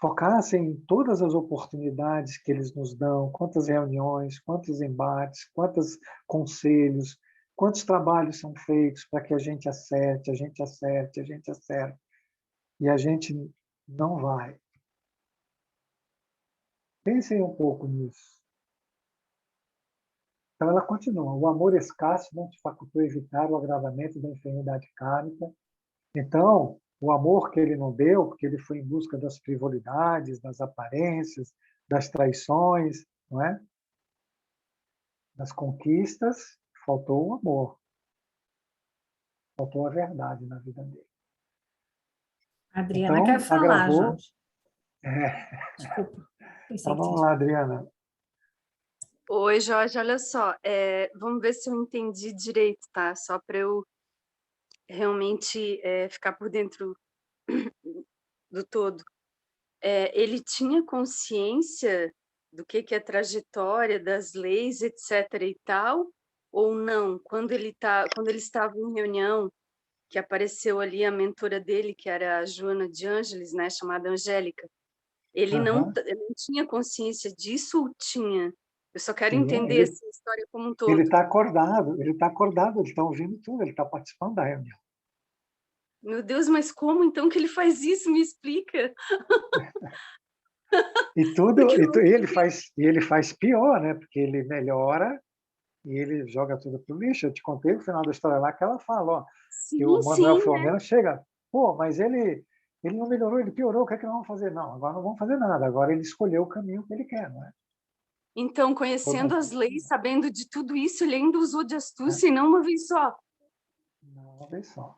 Focassem em todas as oportunidades que eles nos dão, quantas reuniões, quantos embates, quantos conselhos, quantos trabalhos são feitos para que a gente acerte, a gente acerte, a gente acerte. E a gente não vai. Pensem um pouco nisso. Então, ela continua. O amor escasso não te facultou evitar o agravamento da enfermidade kármica. Então, o amor que ele não deu, porque ele foi em busca das frivolidades, das aparências, das traições, não é? Das conquistas, faltou o amor. Faltou a verdade na vida dele. A Adriana Então, quer falar, agravou. Jorge. Desculpa. Então, vamos lá, Adriana. Oi, Jorge, olha só, vamos ver se eu entendi direito, tá? Só para eu realmente ficar por dentro do todo. Ele tinha consciência do que é trajetória, das leis, etc. e tal, ou não? Quando ele estava em reunião, que apareceu ali a mentora dele, que era a Joana de Ângeles, né, chamada Angélica, ele não tinha consciência disso ou tinha? Eu só quero Sim, entender essa história como um todo. ele está acordado, ele está ouvindo tudo, ele está participando da reunião. Meu Deus, mas como então que ele faz isso? Me explica. E ele faz pior, né? Porque ele melhora e ele joga tudo pro lixo. Eu te contei o final da história lá que ela fala, ó, que o Manuel Sim, Filomeno chega, pô, mas ele não melhorou, ele piorou, o que é que nós vamos fazer? Não, agora não vamos fazer nada, agora ele escolheu o caminho que ele quer, não é? Então, conhecendo as leis, sabendo de tudo isso, ele ainda usou de astúcia e não uma vez só. Não, uma vez só.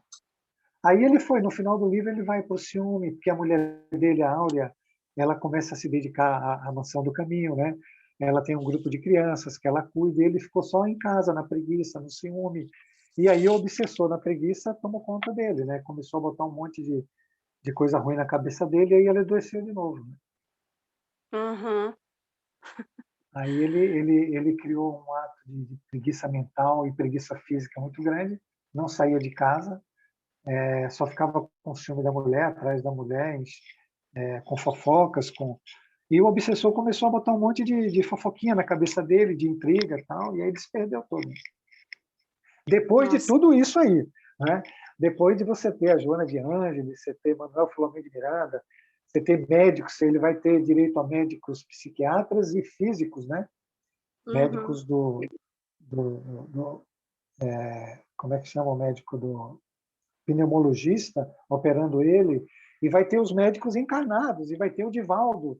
Aí ele foi, no final do livro, ele vai para o ciúme, porque a mulher dele, a Áurea, ela começa a se dedicar à mansão do caminho, né? Ela tem um grupo de crianças que ela cuida, e ele ficou só em casa, na preguiça, no ciúme. E aí o obsessor na preguiça tomou conta dele, né? Começou a botar um monte de coisa ruim na cabeça dele, e aí ele adoeceu de novo. Né? Uhum. Aí ele criou um ato de preguiça mental e preguiça física muito grande, não saía de casa, só ficava com o ciúme da mulher, atrás da mulher, com fofocas, e o obsessor começou a botar um monte de fofoquinha na cabeça dele, de intriga e tal, e aí ele se perdeu todo. Depois de tudo isso aí, né? Depois de você ter a Joana de Ângeles, você ter Manuel Filomeno de Miranda, você ter médicos, ele vai ter direito a médicos psiquiatras e físicos, né? Médicos como é que chama o médico do pneumologista operando ele, e vai ter os médicos encarnados, e vai ter o Divaldo,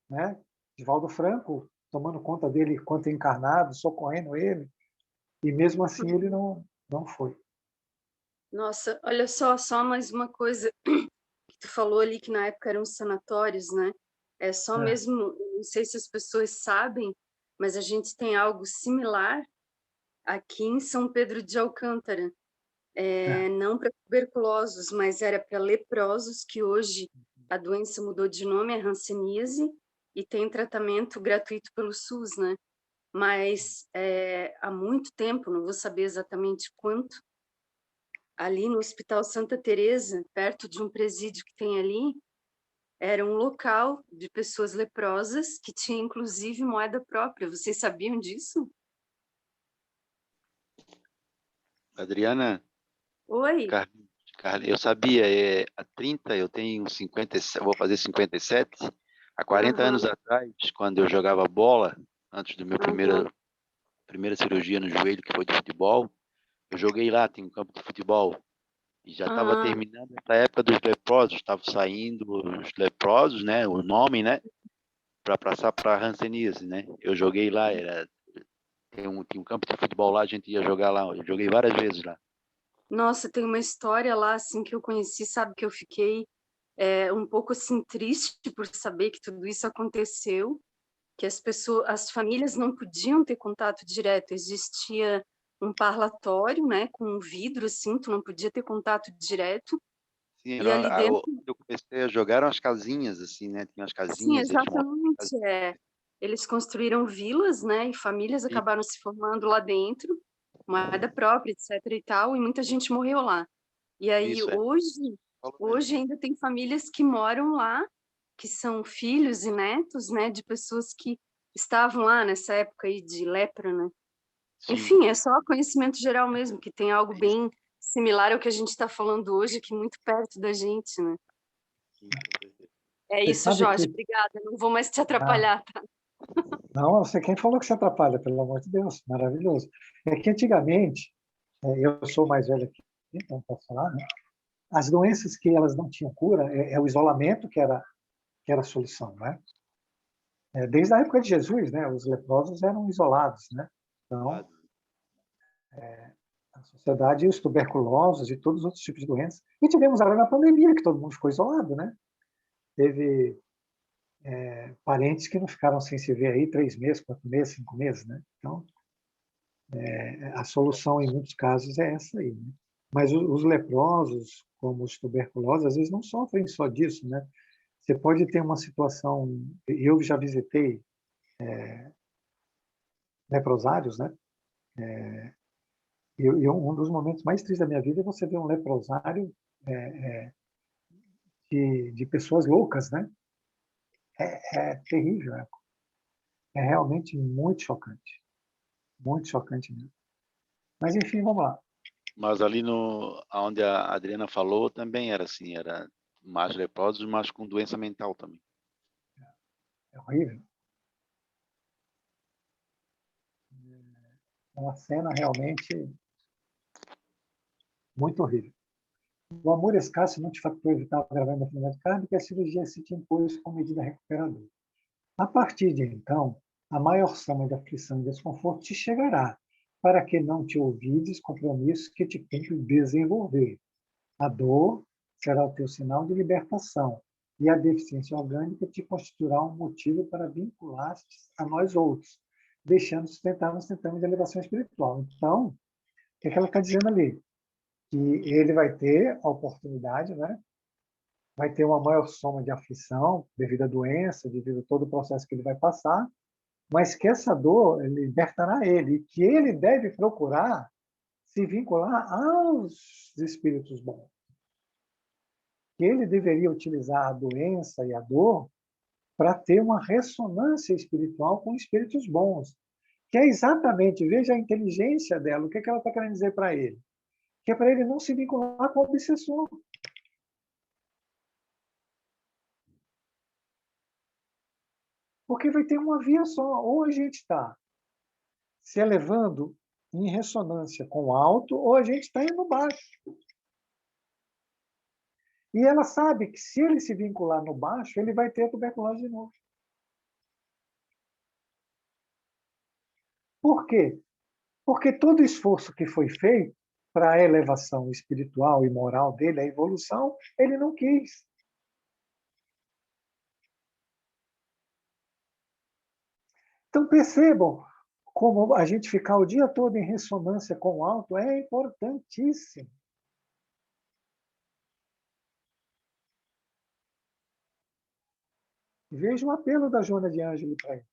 né? Divaldo Franco tomando conta dele enquanto encarnado, socorrendo ele, e mesmo assim ele não foi. Nossa, olha só mais uma coisa que tu falou ali, que na época eram sanatórios, né? Mesmo, não sei se as pessoas sabem, mas a gente tem algo similar aqui em São Pedro de Alcântara. Não para tuberculosos, mas era para leprosos, que hoje a doença mudou de nome, é hanseníase, e tem tratamento gratuito pelo SUS, né? Mas há muito tempo, não vou saber exatamente quanto, ali no Hospital Santa Teresa, perto de um presídio que tem ali, era um local de pessoas leprosas que tinha inclusive moeda própria. Vocês sabiam disso? Adriana, Oi? Eu sabia, eu tenho 57, vou fazer 57. Há 40 anos Aham, atrás, quando eu jogava bola, antes do meu aham. primeira cirurgia no joelho, que foi de futebol, eu joguei lá, tem um campo de futebol, e já estava Ah, terminando essa época dos leprosos, estavam saindo os leprosos, né, o nome, né, para passar para a hanseníase, né. Eu joguei lá, tinha um campo de futebol lá, a gente ia jogar lá, eu joguei várias vezes lá. nossa, tem uma história lá assim que eu conheci, sabe, que eu fiquei um pouco assim triste por saber que tudo isso aconteceu, que as famílias não podiam ter contato direto, existia um parlatório, né, com um vidro assim, tu não podia ter contato direto, Sim, e ali dentro, quando eu comecei a jogar, eram as casinhas, assim, né, tinha as sim, casinhas, eles moravam em exatamente, casinhas. eles construíram vilas, né, e famílias Sim, acabaram se formando lá dentro, moeda própria, etc e tal, e muita gente morreu lá. E aí isso, falou mesmo. hoje ainda tem famílias que moram lá, que são filhos e netos, né, de pessoas que estavam lá nessa época aí de lepra, né? Sim, Enfim, é só conhecimento geral mesmo, que tem algo é isso, bem similar ao que a gente está falando hoje, aqui muito perto da gente, né? sim, com certeza. É Você isso, sabe Jorge, que... obrigada. Não vou mais te Ah, atrapalhar, tá? não, você quem falou que se atrapalha, pelo amor de Deus, maravilhoso. É que antigamente, eu sou mais velho aqui, então posso falar, né? As doenças que elas não tinham cura, o isolamento que era a solução, né? Desde a época de Jesus, né? Os leprosos eram isolados, né? Então, Claro. a sociedade e os tuberculosos e todos os outros tipos de doenças. E tivemos agora na pandemia, que todo mundo ficou isolado, né? Teve parentes que não ficaram sem se ver aí 3 meses, 4 meses, 5 meses, né? Então, a solução em muitos casos é essa aí, né? Mas os leprosos, como os tuberculosos, às vezes não sofrem só disso, né? Você pode ter uma situação, eu já visitei leprosários, né? E um dos momentos mais tristes da minha vida é você ver um leprosário de pessoas loucas, né? É terrível, é realmente muito chocante mesmo. Mas enfim, vamos lá. Mas ali onde a Adriana falou, também era assim, era mais leprosos, mas com doença mental também. É horrível. É uma cena realmente muito horrível. O amor escasso não te facultou evitar o agravamento da enfermidade cárdica e a cirurgia se te impôs como medida recuperadora. A partir de então, a maior soma de aflição e desconforto te chegará, para que não te ouvides compromissos que te cumpre desenvolver. A dor será o teu sinal de libertação, e a deficiência orgânica te constituirá um motivo para vincular-te a nós outros, deixando sustentar nos tentamos de elevação espiritual. Então, o que ela está dizendo ali? Que ele vai ter a oportunidade, né? Vai ter uma maior soma de aflição devido à doença, devido a todo o processo que ele vai passar, mas que essa dor libertará ele, e que ele deve procurar se vincular aos espíritos bons. Que ele deveria utilizar a doença e a dor para ter uma ressonância espiritual com espíritos bons. Que é exatamente, veja a inteligência dela, o que ela está querendo dizer para ele? Que é para ele não se vincular com o obsessor. Porque vai ter uma via só. Ou a gente está se elevando em ressonância com o alto, ou a gente está indo baixo. E ela sabe que se ele se vincular no baixo, ele vai ter a tuberculose de novo. Por quê? Porque todo esforço que foi feito para a elevação espiritual e moral dele, a evolução, ele não quis. Então percebam Como a gente ficar o dia todo em ressonância com o alto é importantíssimo. Veja o apelo da Joana de Ângelo para ele.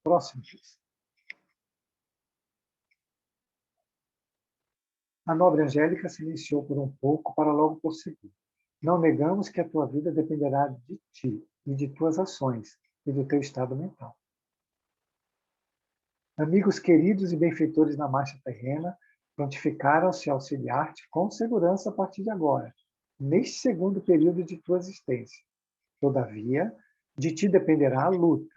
Próximo. A nobre Angélica silenciou por um pouco para logo prosseguir. Não negamos que a tua vida dependerá de ti e de tuas ações e do teu estado mental. Amigos queridos e benfeitores na marcha terrena prontificaram-se a auxiliar-te com segurança a partir de agora, neste segundo período de tua existência. Todavia, de ti dependerá a luta,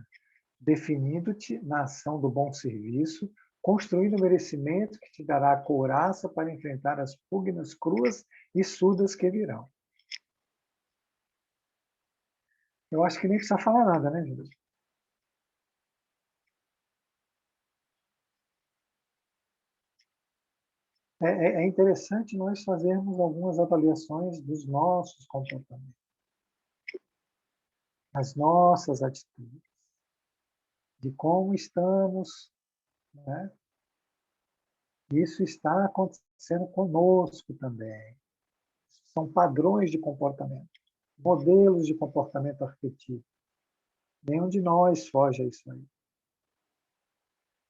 definindo-te na ação do bom serviço, construindo o merecimento que te dará a couraça para enfrentar as pugnas cruas e surdas que virão. Eu acho que nem precisa falar nada, né, Júlio? É interessante nós fazermos algumas avaliações dos nossos comportamentos, as nossas atitudes, de como estamos, né? Isso está acontecendo conosco também. São padrões de comportamento, modelos de comportamento arquetípico. Nenhum de nós foge a isso aí.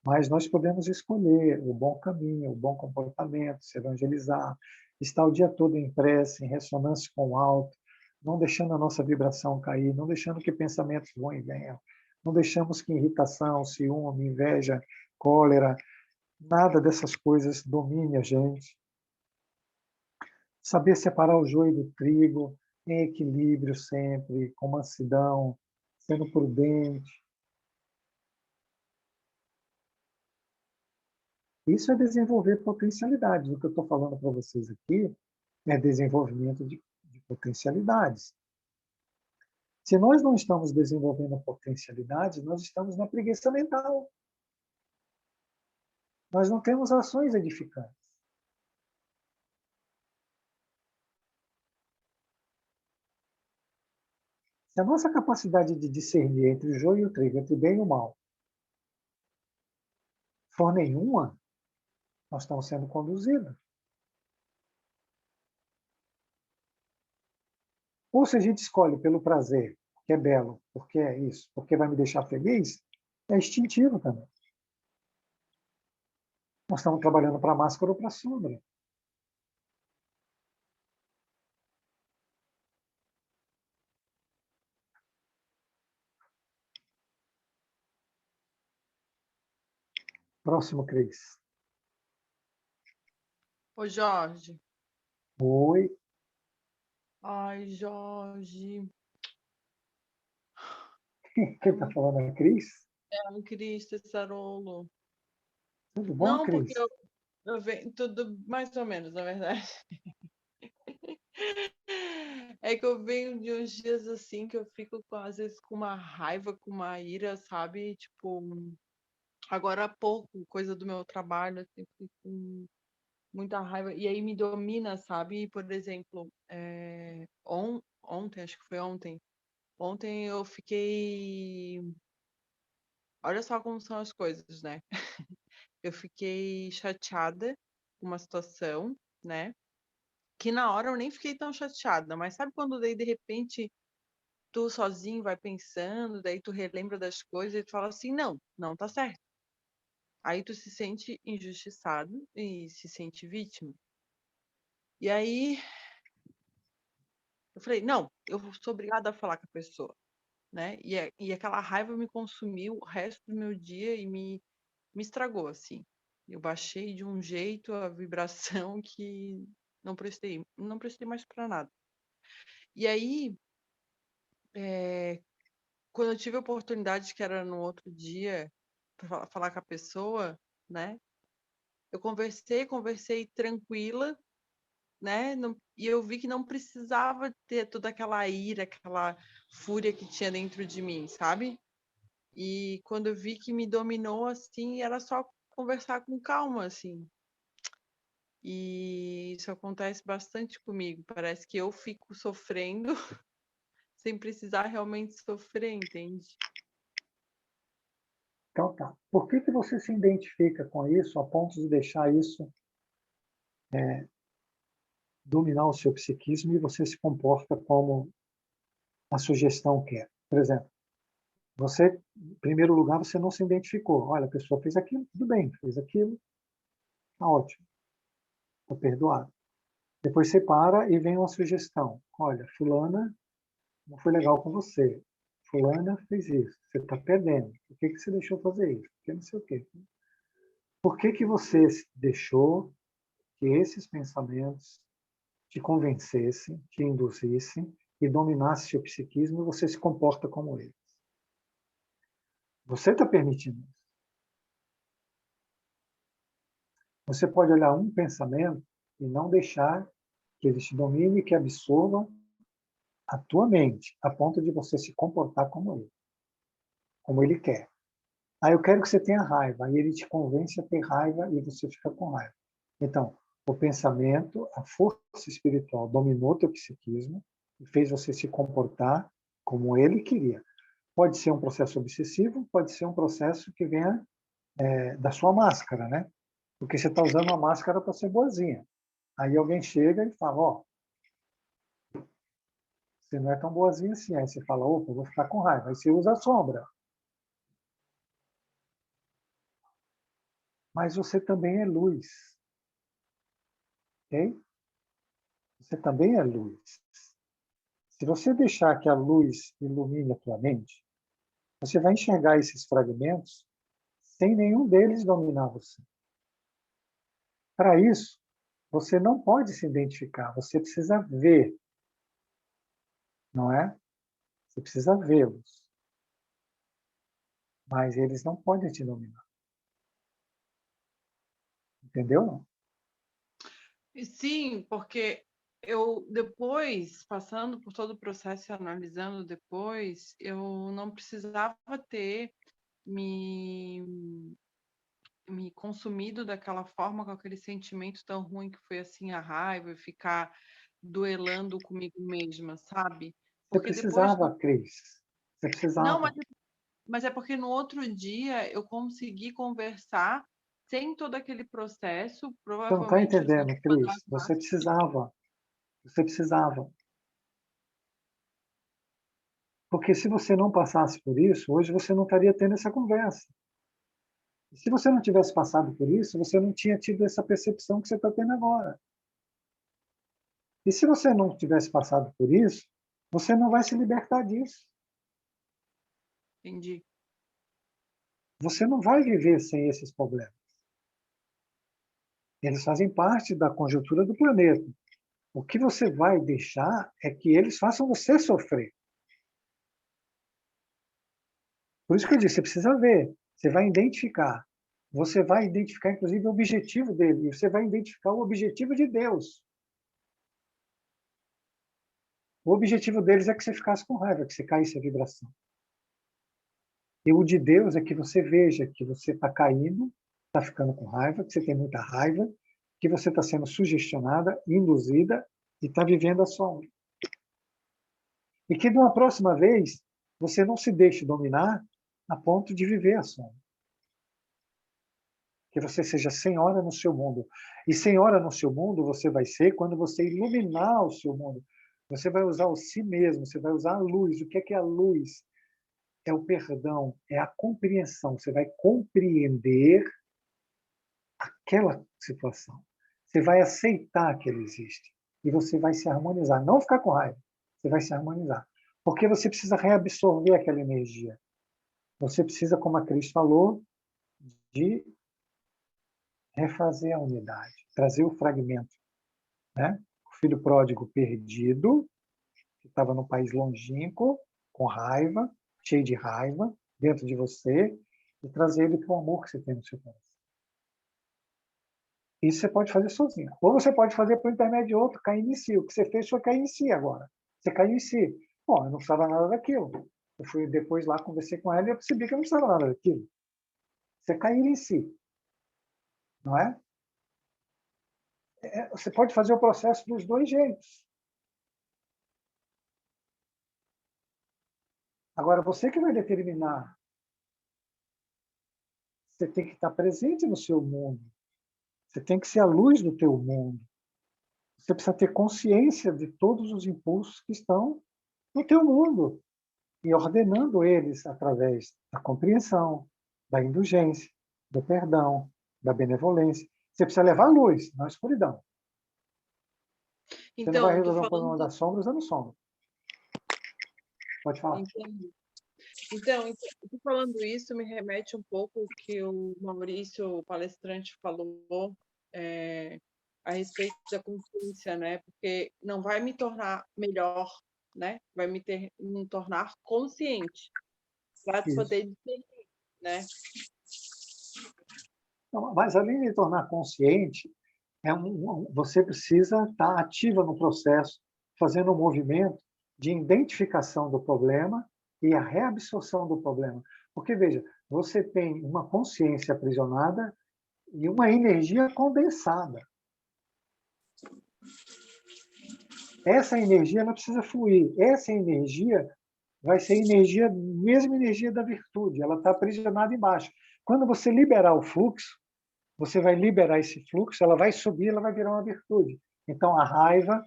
Mas nós podemos escolher o bom caminho, o bom comportamento, se evangelizar, estar o dia todo em prece, em ressonância com o alto, não deixando a nossa vibração cair, não deixando que pensamentos vão e venham, não deixamos que irritação, ciúme, inveja, cólera, nada dessas coisas domine a gente. Saber separar o joio do trigo, em equilíbrio sempre, com mansidão, sendo prudente. Isso é desenvolver potencialidades. O que eu estou falando para vocês aqui é desenvolvimento de potencialidades. Se nós não estamos desenvolvendo potencialidades, nós estamos na preguiça mental. Nós não temos ações edificantes. Se a nossa capacidade de discernir entre o joio e o trigo, entre o bem e o mal, for nenhuma, nós estamos sendo conduzidos. Ou se a gente escolhe pelo prazer, que é belo, porque é isso, porque vai me deixar feliz, é instintivo também. Nós estamos trabalhando para a máscara ou para a sombra. Próximo, Cris. Ô, Jorge. Oi. Ai, Jorge. Quem está falando é a Cris? É um Cristo Sarolo. Tudo bom, Não, Cris? porque eu venho tudo mais ou menos, na verdade. É que eu venho de uns dias assim que eu fico às vezes com uma raiva, com uma ira, sabe? Tipo, agora há pouco, coisa do meu trabalho, eu sempre fico com muita raiva. E aí me domina, sabe? Por exemplo, ontem, acho que foi ontem. Ontem eu fiquei. Olha só como são as coisas, né? Eu fiquei chateada com uma situação, né? Que na hora eu nem fiquei tão chateada, mas sabe quando daí de repente tu sozinho vai pensando, daí tu relembra das coisas e tu fala assim, não, não tá certo. Aí tu se sente injustiçado e se sente vítima. E aí eu falei, não, eu sou obrigada a falar com a pessoa, né? E aquela raiva me consumiu o resto do meu dia e me estragou, assim. Eu baixei de um jeito a vibração que não prestei mais para nada. E aí, quando eu tive a oportunidade, que era no outro dia, para falar com a pessoa, né? Eu conversei tranquila, né? E eu vi que não precisava ter toda aquela ira, aquela fúria que tinha dentro de mim, sabe? E quando eu vi que me dominou, assim, era só conversar com calma, assim. E isso acontece bastante comigo. Parece que eu fico sofrendo sem precisar realmente sofrer, entende? Então, tá. Por que você se identifica com isso a ponto de deixar isso dominar o seu psiquismo e você se comporta como a sugestão quer? Por exemplo, você, em primeiro lugar, você não se identificou. Olha, a pessoa fez aquilo, tudo bem, fez aquilo, tá ótimo, está perdoado. Depois você para e vem uma sugestão. Olha, fulana não foi legal com você. Fulana fez isso. Você está perdendo. Por que você deixou fazer isso? Porque não sei o quê. Por que você deixou que esses pensamentos te convencessem, te induzissem e dominasse seu psiquismo e você se comporta como eles? Você está permitindo isso. Você pode olhar um pensamento e não deixar que ele te domine e que absorva a tua mente, a ponto de você se comportar como ele quer. Aí eu quero que você tenha raiva, aí ele te convence a ter raiva e você fica com raiva. Então, o pensamento, a força espiritual dominou teu psiquismo e fez você se comportar como ele queria. Pode ser um processo obsessivo, pode ser um processo que venha da sua máscara, né? Porque você está usando uma máscara para ser boazinha. Aí alguém chega e fala, ó, você não é tão boazinha assim. Aí você fala, opa, eu vou ficar com raiva. Aí você usa a sombra. Mas você também é luz, ok? Você também é luz. Se você deixar que a luz ilumine a tua mente, você vai enxergar esses fragmentos sem nenhum deles dominar você. Para isso, você não pode se identificar, você precisa ver, não é? Você precisa vê-los, mas eles não podem te dominar. Entendeu? Não? E sim, porque eu depois, passando por todo o processo e analisando depois, eu não precisava ter me, me consumido daquela forma, com aquele sentimento tão ruim que foi assim a raiva, e ficar duelando comigo mesma, sabe? Você Porque depois precisava, Cris. Você não, precisava. mas é porque no outro dia eu consegui conversar sem todo aquele processo, Você não está provavelmente usando entendendo, uma das Cris. Você máscaras. precisava. Você precisava. Porque se você não passasse por isso, hoje você não estaria tendo essa conversa. E se você não tivesse passado por isso, você não tinha tido essa percepção que você está tendo agora. E se você não tivesse passado por isso, você não vai se libertar disso. Entendi. Você não vai viver sem esses problemas. Eles fazem parte da conjuntura do planeta. O que você vai deixar é que eles façam você sofrer. Por isso que eu disse, você precisa ver, você vai identificar. Você vai identificar, inclusive, o objetivo dele. E você vai identificar o objetivo de Deus. O objetivo deles é que você ficasse com raiva, que você caísse a vibração. E o de Deus é que você veja que você está caindo, está ficando com raiva, que você tem muita raiva, que você está sendo sugestionada, induzida e está vivendo a sombra. E que de uma próxima vez você não se deixe dominar a ponto de viver a sombra. Que você seja senhora no seu mundo. E senhora no seu mundo você vai ser quando você iluminar o seu mundo. Você vai usar o si mesmo, você vai usar a luz. O que é a luz? É o perdão, é a compreensão. Você vai compreender aquela situação. Você vai aceitar que ela existe. E você vai se harmonizar. Não ficar com raiva. Você vai se harmonizar. Porque você precisa reabsorver aquela energia. Você precisa, como a Cris falou, de refazer a unidade, trazer o fragmento. Né? O filho pródigo perdido, que estava num país longínquo, com raiva, cheio de raiva, dentro de você, e trazer ele para o amor que você tem no seu coração. Isso você pode fazer sozinho. Ou você pode fazer por intermédio de outro, cair em si. O que você fez foi cair em si agora. Você caiu em si. Bom, eu não precisava nada daquilo. Eu fui depois lá, conversei com ela e eu percebi que eu não precisava nada daquilo. Você cair em si. Não é? Você pode fazer o processo dos dois jeitos. Agora, você que vai determinar. Você tem que estar presente no seu mundo. Você tem que ser a luz do teu mundo. Você precisa ter consciência de todos os impulsos que estão no teu mundo e ordenando eles através da compreensão, da indulgência, do perdão, da benevolência. Você precisa levar a luz, não a escuridão. Você não vai resolver o problema da sombra usando sombra. Pode falar. Então, tô falando isso me remete um pouco ao que o Maurício, o palestrante, falou a respeito da consciência, né? Porque não vai me tornar melhor, né? Vai me tornar consciente para poder discernir, né? Não, mas além de tornar consciente, você precisa estar ativa no processo, fazendo um movimento de identificação do problema e a reabsorção do problema. Porque, veja, você tem uma consciência aprisionada e uma energia condensada. Essa energia ela precisa fluir. Essa energia vai ser energia, mesma energia da virtude. Ela está aprisionada embaixo. Quando você liberar o fluxo, você vai liberar esse fluxo, ela vai subir, ela vai virar uma virtude. Então, a raiva,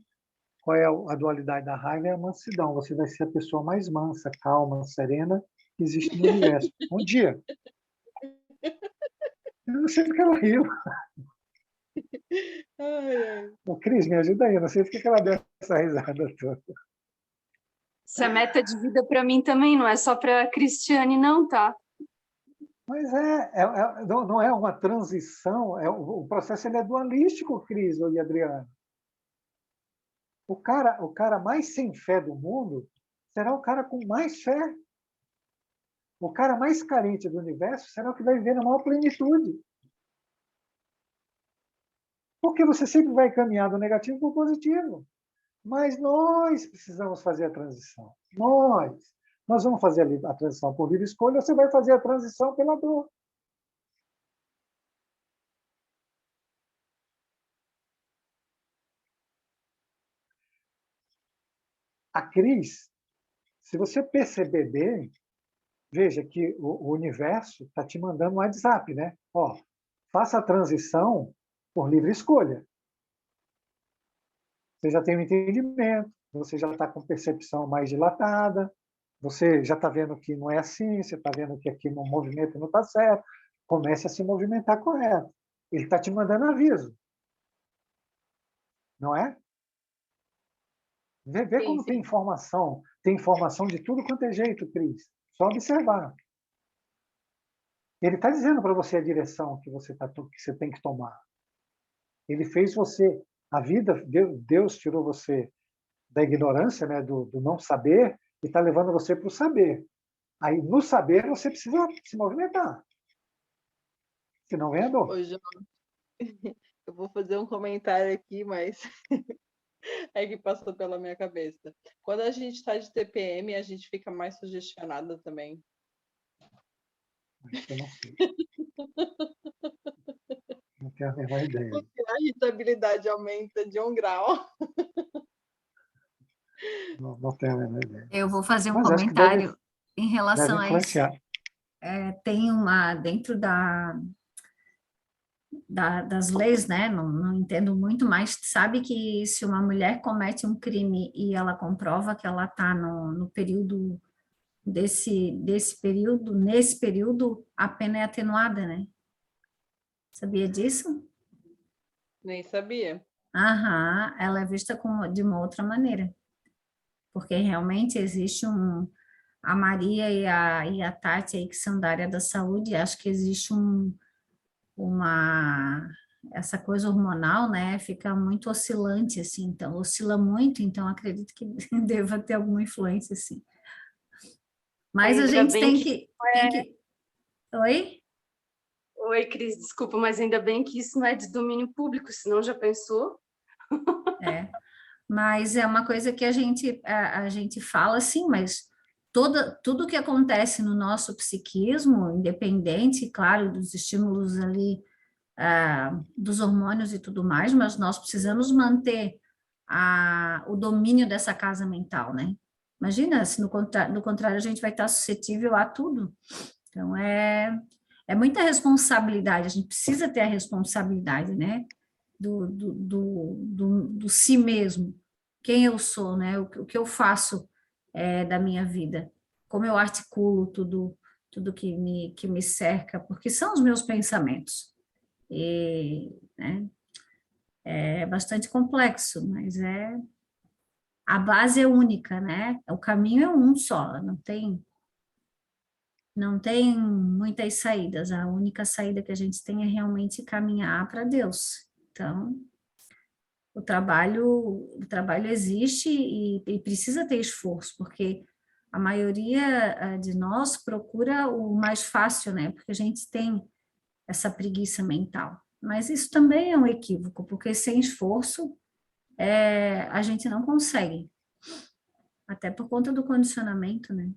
qual é a dualidade da raiva? É a mansidão. Você vai ser a pessoa mais mansa, calma, serena que existe no universo. Um dia. Eu não sei porque ela riu. Ô, Cris, me ajuda aí. Eu não sei porque ela deu essa risada toda. Isso é meta de vida para mim também, não é só para a Cristiane, não, tá? Mas não é uma transição, o processo ele é dualístico, Cris e Adriano. O cara mais sem fé do mundo será o cara com mais fé. O cara mais carente do universo será o que vai viver na maior plenitude. Porque você sempre vai caminhar do negativo para o positivo. Mas nós precisamos fazer a transição. Nós vamos fazer a transição por livre escolha, você vai fazer a transição pela dor. A Cris, se você perceber bem, veja que o universo está te mandando um WhatsApp, né? Ó, faça a transição por livre escolha. Você já tem um entendimento, você já está com percepção mais dilatada, você já está vendo que não é assim, você está vendo que aqui no movimento não está certo, comece a se movimentar correto. Ele está te mandando aviso. Não é? Vê como tem informação de tudo quanto é jeito, Cris. Só observar. Ele está dizendo para você a direção que você tem que tomar. Ele fez você, a vida, Deus tirou você da ignorância, né, do não saber, e está levando você para o saber. Aí, no saber, você precisa se movimentar. Senão vem a dor. Ô, João, eu vou fazer um comentário aqui, mas é que passou pela minha cabeça. Quando a gente está de TPM, a gente fica mais sugestionada também. Eu não sei. Não tenho a menor ideia. Porque a irritabilidade aumenta de 1 grau. Não tenho a menor ideia. Eu vou fazer um Mas acho que comentário em relação deve a isso. influenciar. Tem dentro das leis, né? Não entendo muito, mas sabe que se uma mulher comete um crime e ela comprova que ela está no período nesse período, a pena é atenuada, né? Sabia disso? Nem sabia. Aham, ela é vista de uma outra maneira, porque realmente existe a Maria e a Tati aí que são da área da saúde, acho que existe essa coisa hormonal, né, fica muito oscilante, assim, então, oscila muito, então acredito que deva ter alguma influência, assim. Mas Ainda a gente bem tem que que... Oi? Oi, Cris, desculpa, mas ainda bem que isso não é de domínio público, senão já pensou? Mas é uma coisa que a gente fala assim, mas tudo que acontece no nosso psiquismo, independente, claro, dos estímulos ali, dos hormônios e tudo mais, mas nós precisamos manter o domínio dessa casa mental, né? Imagina, se no contrário a gente vai estar suscetível a tudo. Então, é muita responsabilidade, a gente precisa ter a responsabilidade, né? Do si mesmo, quem eu sou, né? O que eu faço da minha vida, como eu articulo tudo que me cerca, porque são os meus pensamentos. E, né, é bastante complexo, mas a base é única, né? O caminho é um só, não tem muitas saídas. A única saída que a gente tem é realmente caminhar para Deus. Então, o trabalho existe e precisa ter esforço, porque a maioria de nós procura o mais fácil, né? Porque a gente tem essa preguiça mental. Mas isso também é um equívoco, porque sem esforço a gente não consegue, até por conta do condicionamento, né?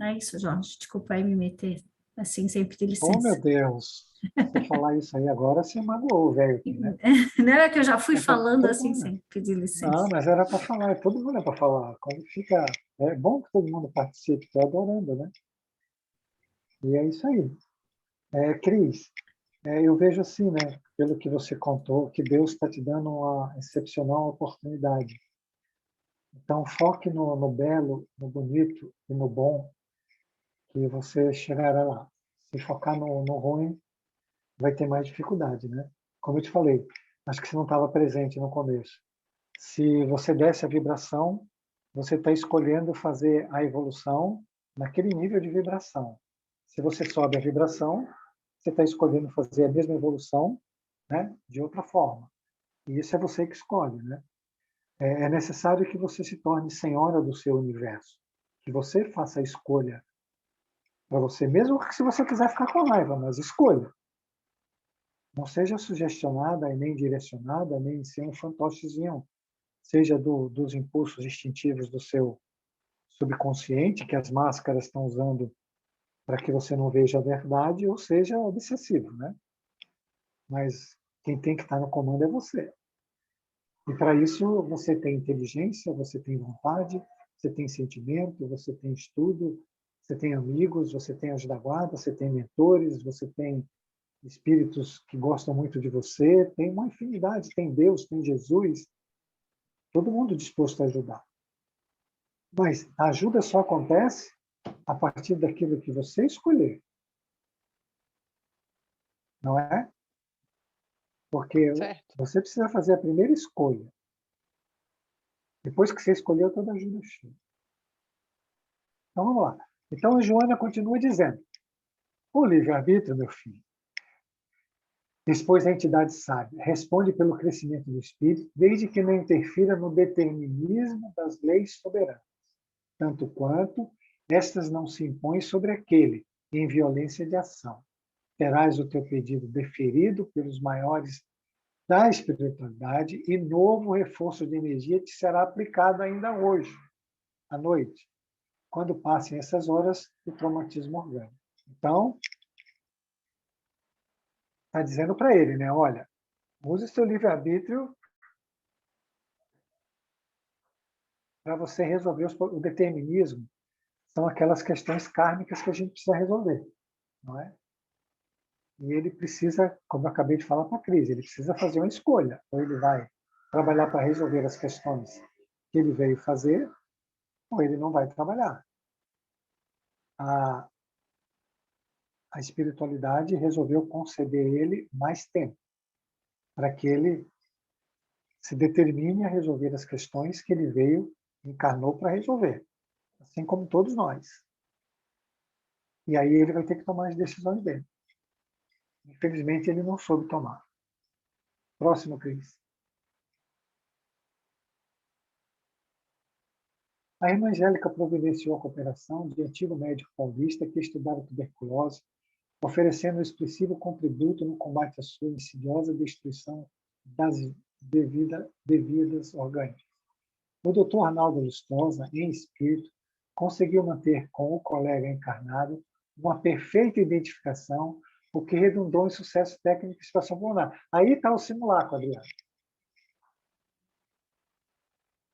É isso, Jorge. Desculpa aí me meter assim, sem pedir Oh, meu licença. Deus! Você falar isso aí agora, você magoou o velho aqui, né? Não é que eu já fui É pra falando todo assim, mundo. sem pedir Não, licença. mas era para falar, todo mundo é para falar. Quando fica. É bom que todo mundo participe, estou adorando, né? E é isso aí. Cris, eu vejo assim, né? Pelo que você contou, que Deus está te dando uma excepcional oportunidade. Então, foque no belo, no bonito e no bom, que você chegará lá. Se focar no ruim, vai ter mais dificuldade, né? Como eu te falei, acho que você não estava presente no começo. Se você desce a vibração, você está escolhendo fazer a evolução naquele nível de vibração. Se você sobe a vibração, você está escolhendo fazer a mesma evolução, né, de outra forma. E isso é você que escolhe, né? É necessário que você se torne senhora do seu universo, que você faça a escolha para você, mesmo que se você quiser ficar com raiva, mas escolha. Não seja sugestionada e nem direcionada, nem ser um fantochezinho, seja dos impulsos instintivos do seu subconsciente, que as máscaras estão usando para que você não veja a verdade, ou seja obsessivo, né? Mas quem tem que estar no comando é você. E para isso você tem inteligência, você tem vontade, você tem sentimento, você tem estudo, você tem amigos, você tem anjo da guarda, você tem mentores, você tem espíritos que gostam muito de você, tem uma infinidade, tem Deus, tem Jesus, todo mundo disposto a ajudar. Mas a ajuda só acontece a partir daquilo que você escolher, não é? Porque Certo. você precisa fazer a primeira escolha. Depois que você escolheu, toda ajuda chega. Então vamos lá. Então a Joana continua dizendo: o livre-arbítrio, meu filho, expôs a entidade sábia, responde pelo crescimento do espírito, desde que não interfira no determinismo das leis soberanas, tanto quanto estas não se impõem sobre aquele em violência de ação. Terás o teu pedido deferido pelos maiores da espiritualidade e novo reforço de energia te será aplicado ainda hoje, à noite, quando passem essas horas do traumatismo orgânico. Então, está dizendo para ele, né? Olha, use seu livre-arbítrio para você resolver o determinismo. São aquelas questões kármicas que a gente precisa resolver, não é? E ele precisa, como eu acabei de falar para a Cris, ele precisa fazer uma escolha. Ou ele vai trabalhar para resolver as questões que ele veio fazer, ou ele não vai trabalhar. A espiritualidade resolveu conceder a ele mais tempo, para que ele se determine a resolver as questões que ele veio, encarnou para resolver, assim como todos nós. E aí ele vai ter que tomar as decisões dele. Infelizmente, ele não soube tomar. Próximo, Cris. A irmã Angélica providenciou a cooperação de antigo médico paulista que estudava tuberculose, oferecendo um expressivo contributo no combate à sua insidiosa destruição das devidas orgânicas. O Dr. Arnaldo Lustosa, em espírito, conseguiu manter com o colega encarnado uma perfeita identificação, o que redundou em sucesso técnico e situação pulmonar. Aí está o simulacro, Adriano.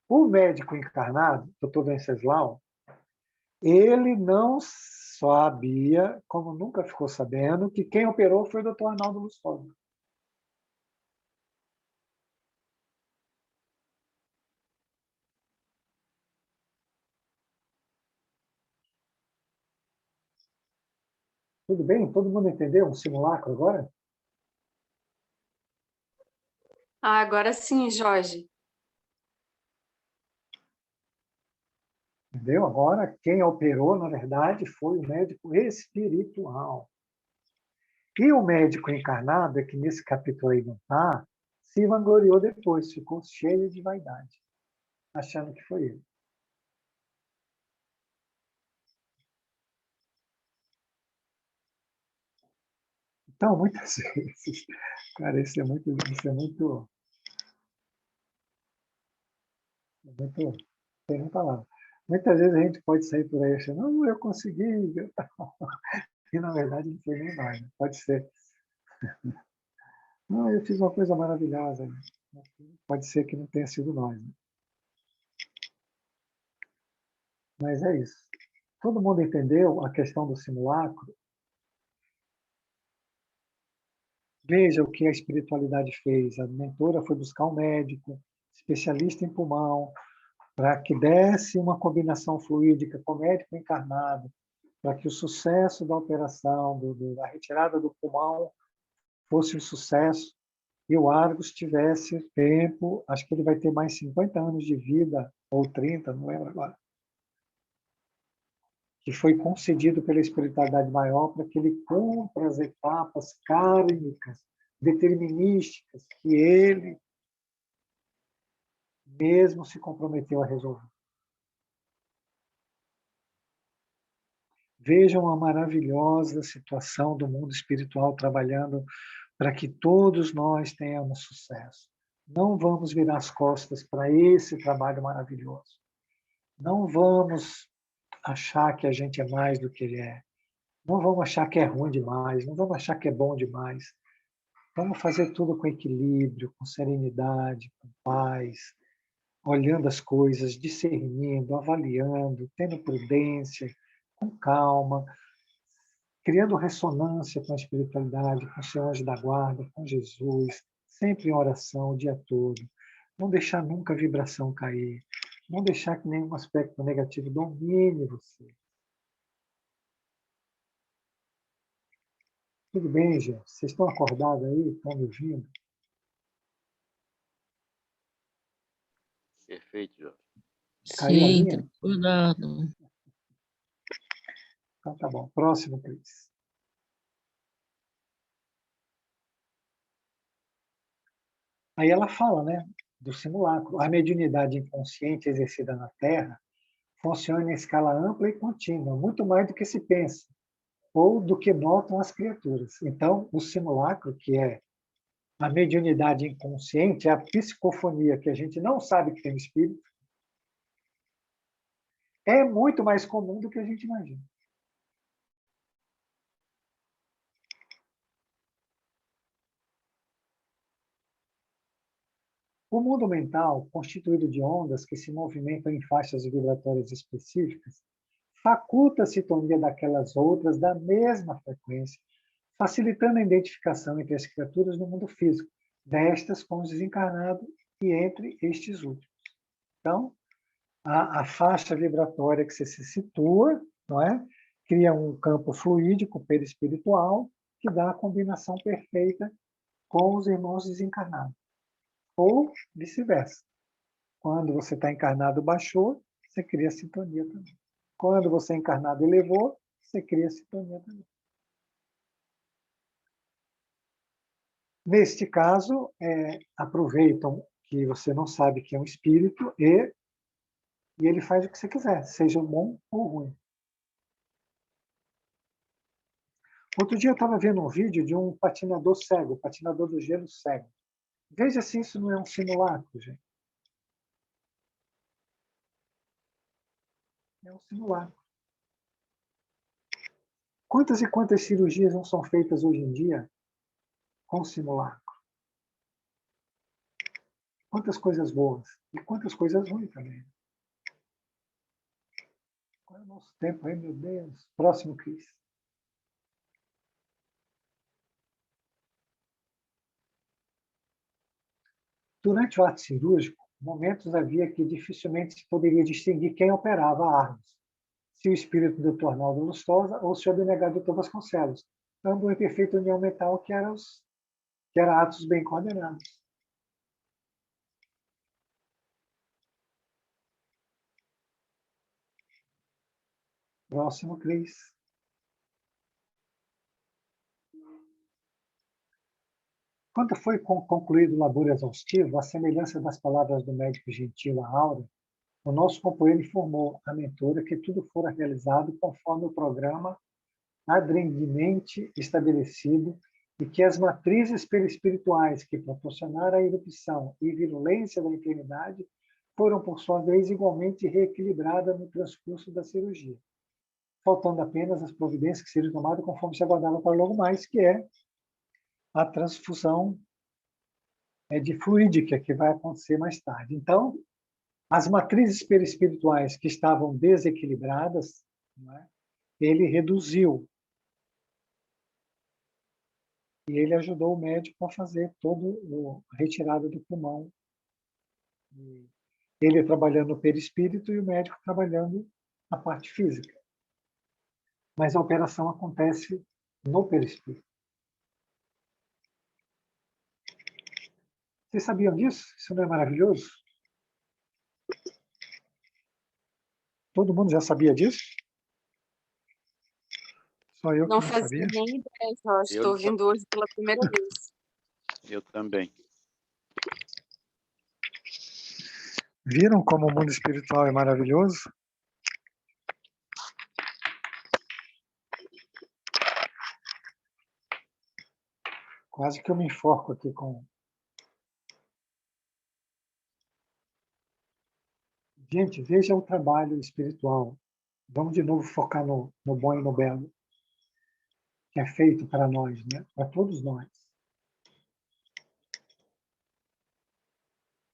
O médico encarnado, Dr. Venceslau, ele não sabia, como nunca ficou sabendo, que quem operou foi o Dr. Arnaldo Lustosa. Tudo bem? Todo mundo entendeu? Um simulacro agora? Ah, agora sim, Jorge. Entendeu? Agora, quem operou, na verdade, foi o médico espiritual. E o médico encarnado, é que nesse capítulo aí não está, se vangloriou depois, ficou cheio de vaidade, achando que foi ele. Então, muitas vezes, cara, não tem nem palavra. Muitas vezes a gente pode sair por aí achando, não, eu consegui, e na verdade não foi nem nós, né? Pode ser. Não, eu fiz uma coisa maravilhosa. Pode ser que não tenha sido nós. Né? Mas é isso. Todo mundo entendeu a questão do simulacro? Veja o que a espiritualidade fez. A mentora foi buscar um médico, especialista em pulmão, para que desse uma combinação fluídica com o médico encarnado, para que o sucesso da operação, da retirada do pulmão, fosse um sucesso e o Argos tivesse tempo, acho que ele vai ter mais 50 anos de vida, ou 30, não lembro agora, que foi concedido pela espiritualidade maior para que ele cumpra as etapas kármicas, determinísticas, que ele mesmo se comprometeu a resolver. Vejam a maravilhosa situação do mundo espiritual trabalhando para que todos nós tenhamos sucesso. Não vamos virar as costas para esse trabalho maravilhoso. Não vamos achar que a gente é mais do que ele é. Não vamos achar que é ruim demais. Não vamos achar que é bom demais. Vamos fazer tudo com equilíbrio, com serenidade, com paz, olhando as coisas, discernindo, avaliando, tendo prudência, com calma, criando ressonância com a espiritualidade, com o seu anjo da guarda, com Jesus, sempre em oração o dia todo. Não deixar nunca a vibração cair. Não deixar que nenhum aspecto negativo domine você. Tudo bem, gente? Vocês estão acordados aí? Estão me ouvindo? Perfeito, Jorge. Caiu a Sim, linha? cuidado. Então tá bom. Próximo, Cris. Aí ela fala, né, do simulacro. A mediunidade inconsciente exercida na Terra funciona em escala ampla e contínua, muito mais do que se pensa, ou do que notam as criaturas. Então, o simulacro, que é a mediunidade inconsciente, é a psicofonia que a gente não sabe que tem espírito, é muito mais comum do que a gente imagina. O mundo mental, constituído de ondas que se movimentam em faixas vibratórias específicas, faculta a sintonia daquelas outras da mesma frequência, facilitando a identificação entre as criaturas no mundo físico, destas com os desencarnados e entre estes últimos. Então, a faixa vibratória que você se situa, não é? Cria um campo fluídico perispiritual que dá a combinação perfeita com os irmãos desencarnados. Ou vice-versa. Quando você está encarnado baixou, você cria sintonia também. Quando você é encarnado elevou, você cria sintonia também. Neste caso, aproveitam que você não sabe que é um espírito e ele faz o que você quiser, seja bom ou ruim. Outro dia eu estava vendo um vídeo de um patinador cego, patinador do gelo cego. Veja se isso não é um simulacro, gente. É um simulacro. Quantas e quantas cirurgias não são feitas hoje em dia com simulacro? Quantas coisas boas e quantas coisas ruins também. Qual é o nosso tempo aí, meu Deus? Próximo, Cris. Durante o ato cirúrgico, momentos havia que dificilmente se poderia distinguir quem operava a arma, se o espírito do Dr. Arnaldo Lustosa ou se o abnegado Dr. Vasconcelos, ambos em perfeita união mental, que era atos bem condenados. Próximo, Cris. Quando foi concluído o labor exaustivo, à semelhança das palavras do médico gentil a Aura, o nosso companheiro informou à mentora que tudo fora realizado conforme o programa adrendemente estabelecido e que as matrizes perispirituais que proporcionaram a erupção e virulência da enfermidade foram, por sua vez, igualmente reequilibradas no transcurso da cirurgia, faltando apenas as providências que seriam tomadas conforme se aguardava para logo mais, que é a transfusão de fluídica, que vai acontecer mais tarde. Então, as matrizes perispirituais que estavam desequilibradas, ele reduziu. E ele ajudou o médico a fazer toda a retirada do pulmão. Ele trabalhando no perispírito e o médico trabalhando na parte física. Mas a operação acontece no perispírito. Vocês sabiam disso? Isso não é maravilhoso? Todo mundo já sabia disso? Só eu que Não não fazia sabia? nem ideia, Jorge. Estou ouvindo hoje pela primeira vez. Eu também. Viram como o mundo espiritual é maravilhoso? Quase que eu me enforco aqui com... Gente, veja o trabalho espiritual. Vamos de novo focar no bom e no belo, que é feito para nós, né? Para todos nós.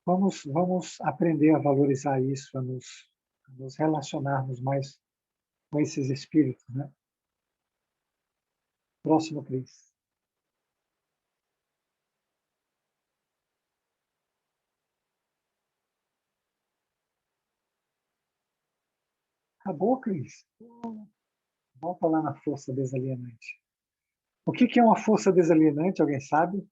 Vamos aprender a valorizar isso, a nos relacionarmos mais com esses espíritos, né? Próximo, Cris. Acabou, Cris? Volta lá na força desalienante. O que é uma força desalienante? Alguém sabe?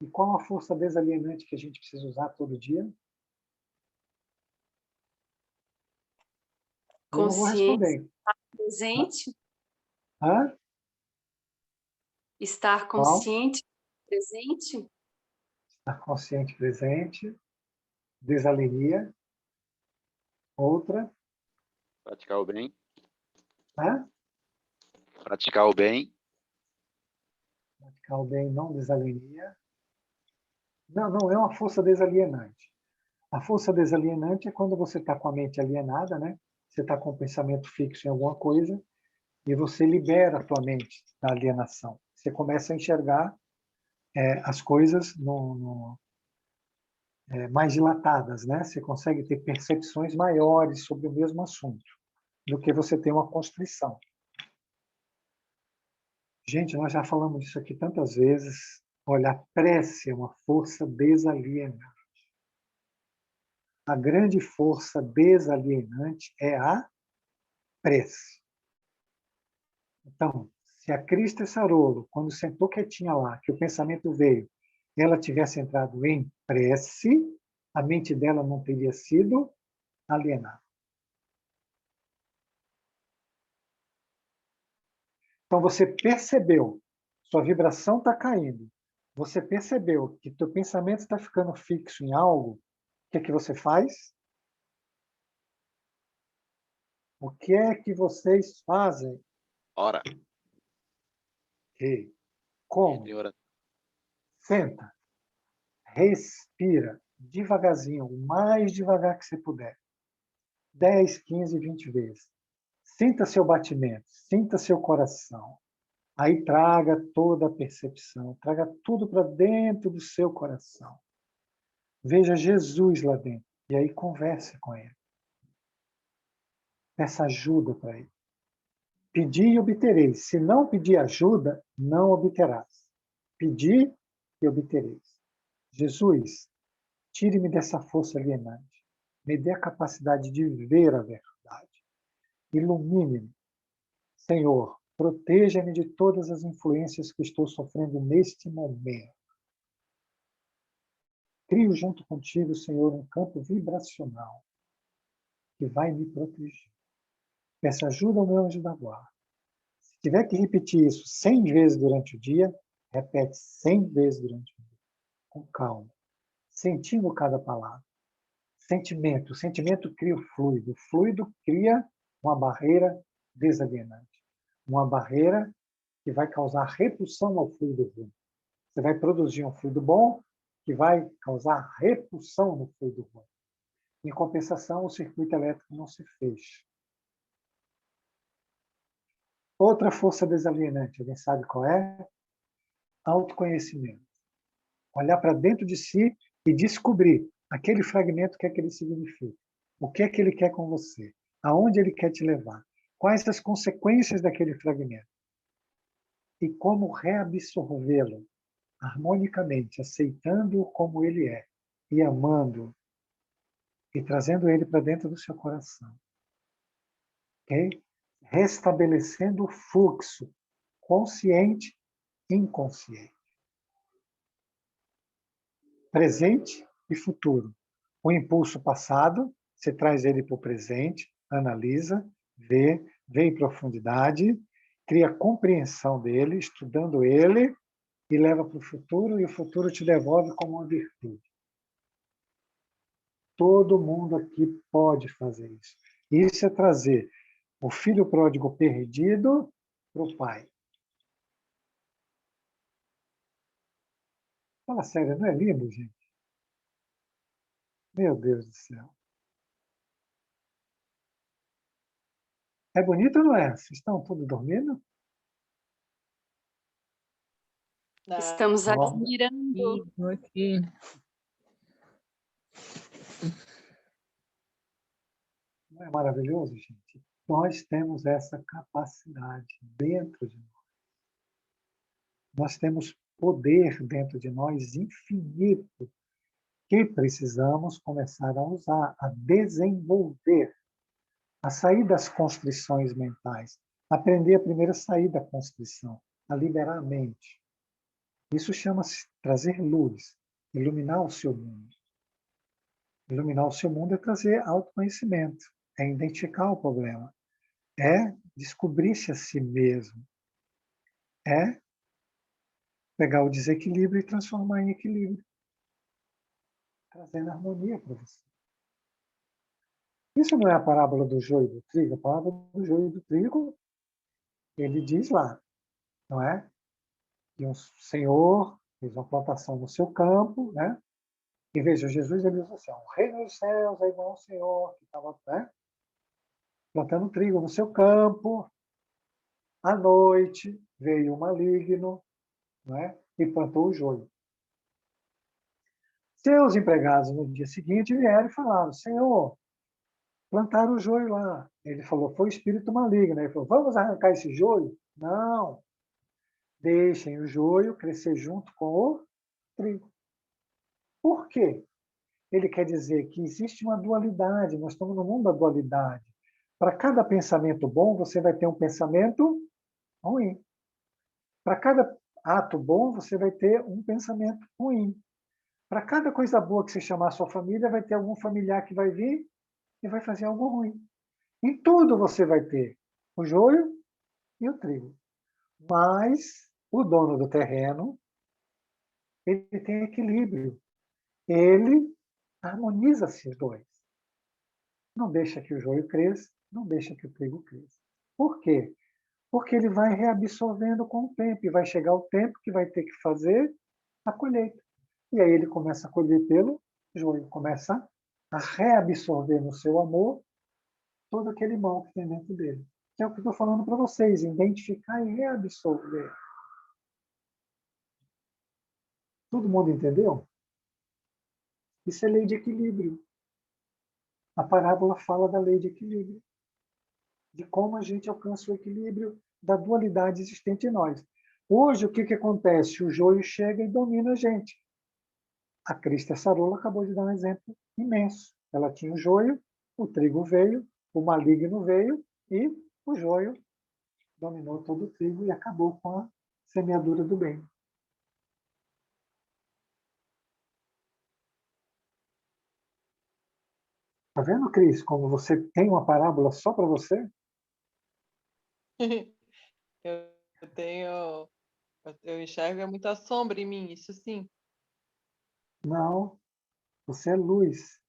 E qual a força desalienante que a gente precisa usar todo dia? Eu não vou Consciência, responder. presente, Hã? estar Qual? consciente, presente, Estar consciente presente. Desalegria. Outra. Praticar o bem. Hã? Praticar o bem. Praticar o bem, não desalegria. Não é uma força desalienante. A força desalienante é quando você está com a mente alienada, né? Você está com o pensamento fixo em alguma coisa e você libera a tua mente da alienação. Você começa a enxergar as coisas mais dilatadas, né? Você consegue ter percepções maiores sobre o mesmo assunto do que você ter uma constrição. Gente, nós já falamos disso aqui tantas vezes. Olha, a prece é uma força desalienante. A grande força desalienante é a prece. Então, se a Crista Sarolo, quando sentou quietinha lá, que o pensamento veio, ela tivesse entrado em prece, a mente dela não teria sido alienada. Então, você percebeu, sua vibração está caindo, você percebeu que teu pensamento está ficando fixo em algo, o que é que você faz? O que é que vocês fazem? Ora. E como? Senta, respira devagarzinho, o mais devagar que você puder. 10, 15, 20 vezes. Sinta seu batimento, sinta seu coração. Aí traga toda a percepção, traga tudo para dentro do seu coração. Veja Jesus lá dentro. E aí converse com ele. Peça ajuda para ele. Pedir e obtereis. Se não pedir ajuda, não obterás. Pedir e obtereis. Jesus, tire-me dessa força alienante. Me dê a capacidade de ver a verdade. Ilumine-me. Senhor, proteja-me de todas as influências que estou sofrendo neste momento. Crio junto contigo, Senhor, um campo vibracional que vai me proteger. Peça ajuda ao meu anjo da guarda. Se tiver que repetir isso 100 vezes durante o dia, repete 100 vezes durante o dia, com calma, sentindo cada palavra. Sentimento. O sentimento cria o fluido. O fluido cria uma barreira desalienante. Uma barreira que vai causar repulsão ao fluido ruim. Você vai produzir um fluido bom que vai causar repulsão no fluido ruim. Em compensação, o circuito elétrico não se fecha. Outra força desalienante, alguém sabe qual é? Autoconhecimento. Olhar para dentro de si e descobrir aquele fragmento, o que é que ele significa. O que é que ele quer com você. Aonde ele quer te levar. Quais as consequências daquele fragmento. E como reabsorvê-lo harmonicamente, aceitando-o como ele é e amando e trazendo ele para dentro do seu coração. Ok? Restabelecendo o fluxo consciente e inconsciente. Presente e futuro. O impulso passado, você traz ele para o presente, analisa, vê em profundidade, cria compreensão dele, estudando ele, e leva para o futuro, e o futuro te devolve como uma virtude. Todo mundo aqui pode fazer isso. Isso é trazer o filho pródigo perdido para o pai. Fala sério, não é lindo, gente? Meu Deus do céu. É bonito ou não é? Vocês estão todos dormindo? Estamos Bom, admirando. Aqui. não é maravilhoso, gente? Nós temos essa capacidade dentro de nós. Nós temos poder dentro de nós infinito que precisamos começar a usar, a desenvolver, a sair das constrições mentais. Aprender a primeiro sair da constrição, a liberar a mente. Isso chama-se trazer luz, iluminar o seu mundo. Iluminar o seu mundo é trazer autoconhecimento, é identificar o problema, é descobrir-se a si mesmo, é pegar o desequilíbrio e transformar em equilíbrio, trazendo harmonia para você. Isso não é a parábola do joio e do trigo? A parábola do joio e do trigo, ele diz lá, não é? Que um senhor fez uma plantação no seu campo, né? E veja, Jesus ele diz assim, o reino dos céus é igual ao Senhor que estava, né, plantando trigo no seu campo. À noite veio o maligno, né, e plantou o joio. Seus empregados no dia seguinte vieram e falaram, Senhor, plantaram o joio lá. Ele falou, foi o espírito maligno. Ele falou, vamos arrancar esse joio? Não. Deixem o joio crescer junto com o trigo. Por quê? Ele quer dizer que existe uma dualidade, nós estamos no mundo da dualidade. Para cada pensamento bom, você vai ter um pensamento ruim. Para cada ato bom, você vai ter um pensamento ruim. Para cada coisa boa que você chamar a sua família, vai ter algum familiar que vai vir e vai fazer algo ruim. Em tudo você vai ter o joio e o trigo. Mas o dono do terreno, ele tem equilíbrio. Ele harmoniza esses dois. Não deixa que o joio cresça, não deixa que o trigo cresça. Por quê? Porque ele vai reabsorvendo com o tempo, e vai chegar o tempo que vai ter que fazer a colheita. E aí ele começa a colher pelo joio, começa a reabsorver no seu amor todo aquele mal que tem dentro dele. é o que eu estou falando para vocês, identificar e reabsorver. Todo mundo entendeu? Isso é lei de equilíbrio. A parábola fala da lei de equilíbrio, de como a gente alcança o equilíbrio da dualidade existente em nós. Hoje, o que acontece? O joio chega e domina a gente. A Crista Sarola acabou de dar um exemplo imenso. Ela tinha o joio, o trigo veio, o maligno veio e o joio dominou todo o trigo e acabou com a semeadura do bem. Tá vendo, Cris, como você tem uma parábola só para você? Eu tenho. Eu enxergo muita sombra em mim, isso sim. Não, você é luz.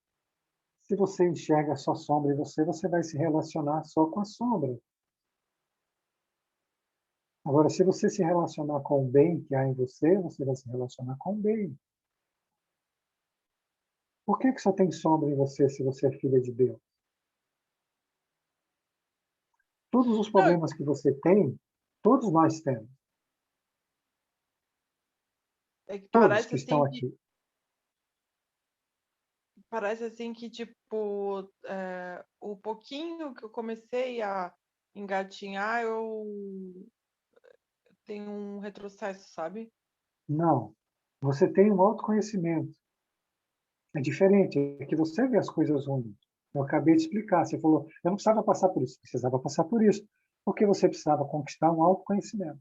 Se você enxerga só sombra em você, você vai se relacionar só com a sombra. Agora, se você se relacionar com o bem que há em você, você vai se relacionar com o bem. Por que só tem sombra em você se você é filha de Deus? Todos os Não, problemas que você tem, todos nós temos. é que Todos que estão aqui. parece assim que, tipo, o pouquinho que eu comecei a engatinhar, eu tenho um retrocesso, sabe? Não. Você tem um autoconhecimento. É diferente. É que você vê as coisas ruins. Eu acabei de explicar. Você falou, eu não precisava passar por isso. Precisava passar por isso. Porque você precisava conquistar um autoconhecimento.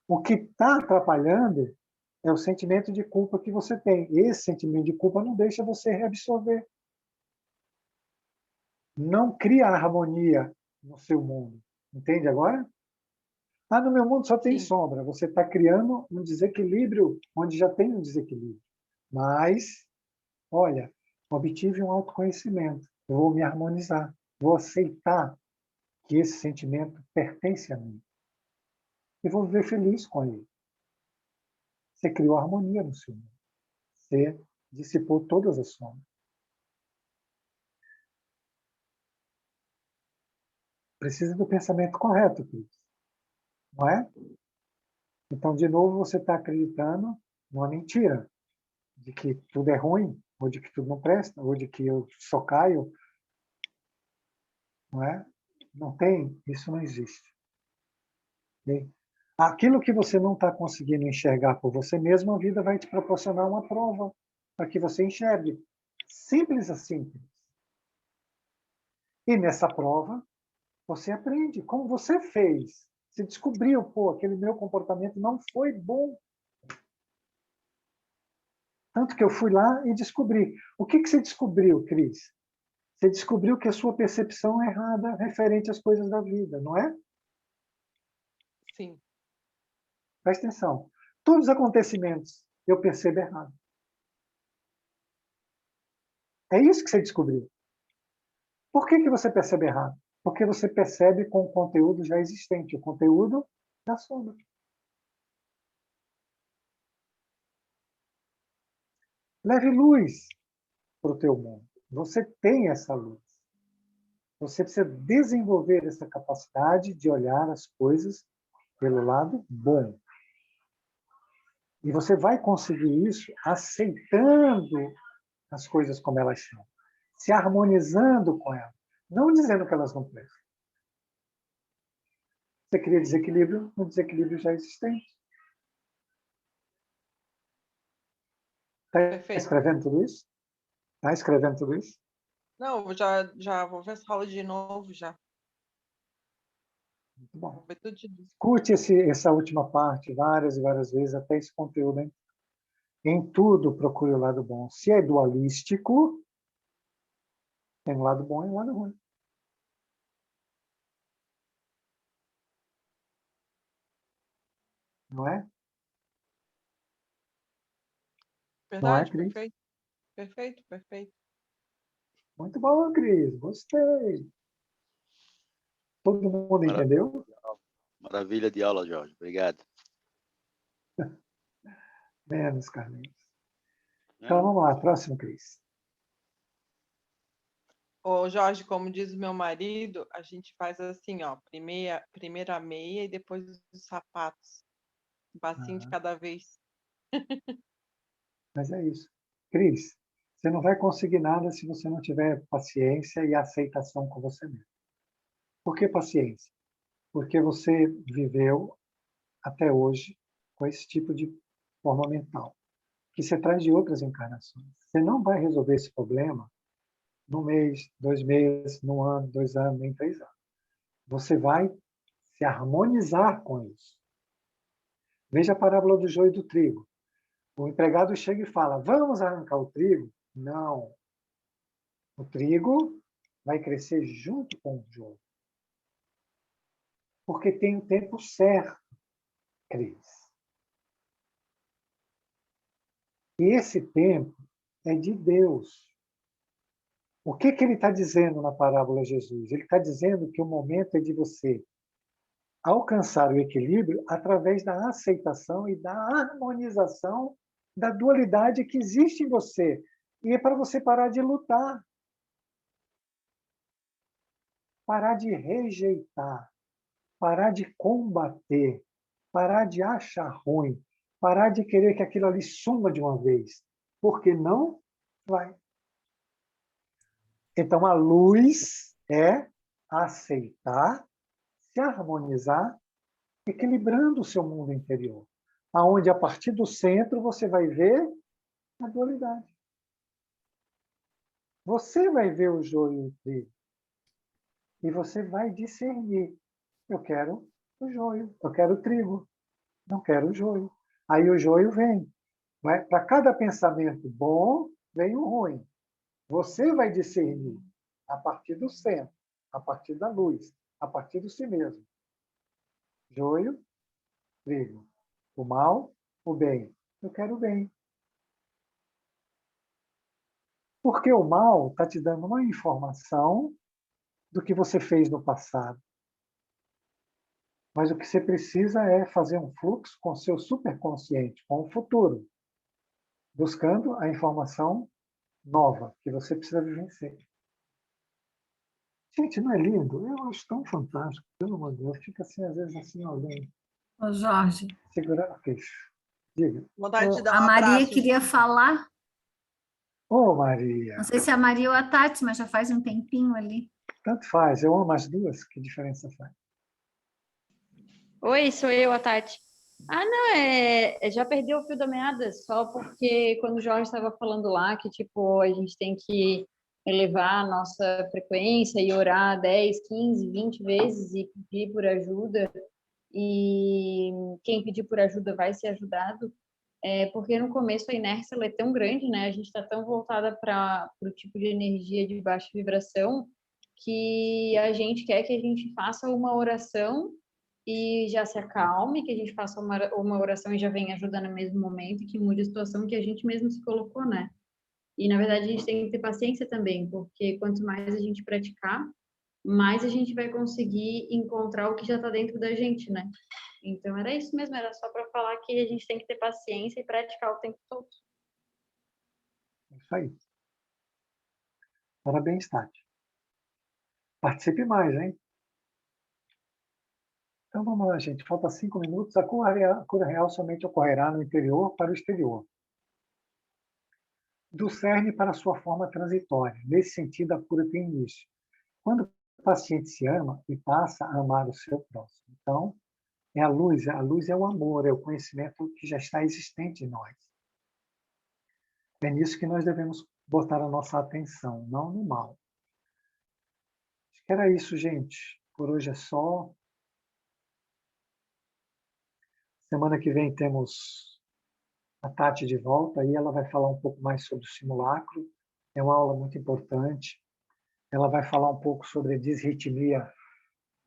O que está atrapalhando é o sentimento de culpa que você tem. Esse sentimento de culpa não deixa você reabsorver. Não cria harmonia no seu mundo. Entende agora? Ah, no meu mundo só tem Sim. sombra. Você está criando um desequilíbrio onde já tem um desequilíbrio. Mas, olha, obtive um autoconhecimento. Eu vou me harmonizar. Vou aceitar que esse sentimento pertence a mim. E vou viver feliz com ele. Você criou harmonia no seu mundo. Você dissipou todas as sombras. Precisa do pensamento correto, Cris. Não é? Então, de novo, você está acreditando numa mentira de que tudo é ruim, ou de que tudo não presta, ou de que eu só caio, não é? Não tem, isso não existe. Ok? Aquilo que você não está conseguindo enxergar por você mesmo, a vida vai te proporcionar uma prova para que você enxergue. Simples assim. E nessa prova, você aprende como você fez. Você descobriu, pô, aquele meu comportamento não foi bom. Tanto que eu fui lá e descobri. O que você descobriu, Cris? Você descobriu que a sua percepção é errada referente às coisas da vida, não é? Sim. Presta atenção. Todos os acontecimentos eu percebo errado. É isso que você descobriu. Por que você percebe errado? Porque você percebe com o conteúdo já existente, o conteúdo da sombra. Leve luz para o teu mundo. Você tem essa luz. Você precisa desenvolver essa capacidade de olhar as coisas pelo lado bom. E você vai conseguir isso aceitando as coisas como elas são, se harmonizando com elas, não dizendo que elas não prestam. Você cria desequilíbrio no desequilíbrio já existente. Está Perfeito. escrevendo tudo isso? Está escrevendo tudo isso? Não, já vou ver essa aula de novo já. Muito bom. Vou ver tudo de novo. Curte essa última parte várias e várias vezes, até esse conteúdo. Hein? Em tudo, procure o lado bom. Se é dualístico, tem um lado bom e um lado ruim. Não é? Não é, Verdade? Cris? Perfeito. Perfeito, perfeito. Muito bom, Cris. Gostei. Todo mundo entendeu? Maravilha de aula, Jorge. Obrigado. Menos, Carlinhos. Então, vamos lá. Próximo, Cris. Ô, Jorge, como diz o meu marido, a gente faz assim, ó, primeira a meia e depois os sapatos. Um passinho de Ah, cada vez. mas é isso. Cris, você não vai conseguir nada se você não tiver paciência e aceitação com você mesmo. Por que paciência? Porque você viveu até hoje com esse tipo de forma mental, que você traz de outras encarnações. Você não vai resolver esse problema num mês, 2 meses, num ano, 2 anos, nem 3 anos. Você vai se harmonizar com isso. Veja a parábola do joio e do trigo. O empregado chega e fala: vamos arrancar o trigo? Não. O trigo vai crescer junto com o joio. Porque tem o tempo certo, Cris. E esse tempo é de Deus. O que ele está dizendo na parábola Jesus? Ele está dizendo que o momento é de você alcançar o equilíbrio através da aceitação e da harmonização da dualidade que existe em você. E é para você parar de lutar, parar de rejeitar, parar de combater, parar de achar ruim, parar de querer que aquilo ali suma de uma vez, porque não vai. Então, a luz é aceitar, se harmonizar, equilibrando o seu mundo interior, aonde a partir do centro você vai ver a dualidade. Você vai ver o joio e o trigo e você vai discernir. Eu quero o joio, eu quero o trigo, não quero o joio. Aí o joio vem. Para cada pensamento bom, vem o ruim. Você vai discernir a partir do centro, a partir da luz, a partir de si mesmo. Joio, trigo. O mal, o bem. Eu quero o bem. Porque o mal está te dando uma informação do que você fez no passado. Mas o que você precisa é fazer um fluxo com o seu superconsciente, com o futuro, buscando a informação nova que você precisa vivenciar. Gente, não é lindo? Eu acho tão fantástico, pelo amor de Deus. Fica assim, às vezes, assim, olhando, Ô, Jorge, segurando o queixo. Diga. Vontade de dar a um Maria abraço. queria falar. Ô, Maria, Não sei se é a Maria ou a Tati, mas já faz um tempinho ali. tanto faz. Eu amo as duas. Que diferença faz? Oi, sou eu, a Tati. Ah, não, já perdeu o fio da meada, só porque quando o Jorge estava falando lá que, tipo, a gente tem que elevar a nossa frequência e orar 10, 15, 20 vezes e pedir por ajuda, e quem pedir por ajuda vai ser ajudado, porque no começo a inércia ela é tão grande, né? A gente está tão voltada para o tipo de energia de baixa vibração que a gente quer que a gente faça uma oração e já se acalme, que a gente faça uma oração e já venha ajudar no mesmo momento e que mude a situação que a gente mesmo se colocou, né? E, na verdade, a gente tem que ter paciência também, porque quanto mais a gente praticar, mais a gente vai conseguir encontrar o que já está dentro da gente, né? Então, era isso mesmo, era só para falar que a gente tem que ter paciência e praticar o tempo todo. É isso aí. Parabéns, Tati. Participe mais, hein? Então vamos lá, gente. Falta 5 minutos. A cura real somente ocorrerá no interior para o exterior. Do cerne para a sua forma transitória. Nesse sentido, a cura tem início. Quando o paciente se ama e passa a amar o seu próximo. Então, é a luz é o amor, é o conhecimento que já está existente em nós. É nisso que nós devemos botar a nossa atenção, não no mal. Acho que era isso, gente. Por hoje é só. Semana que vem temos a Tati de volta e ela vai falar um pouco mais sobre o simulacro. É uma aula muito importante. Ela vai falar um pouco sobre a disritmia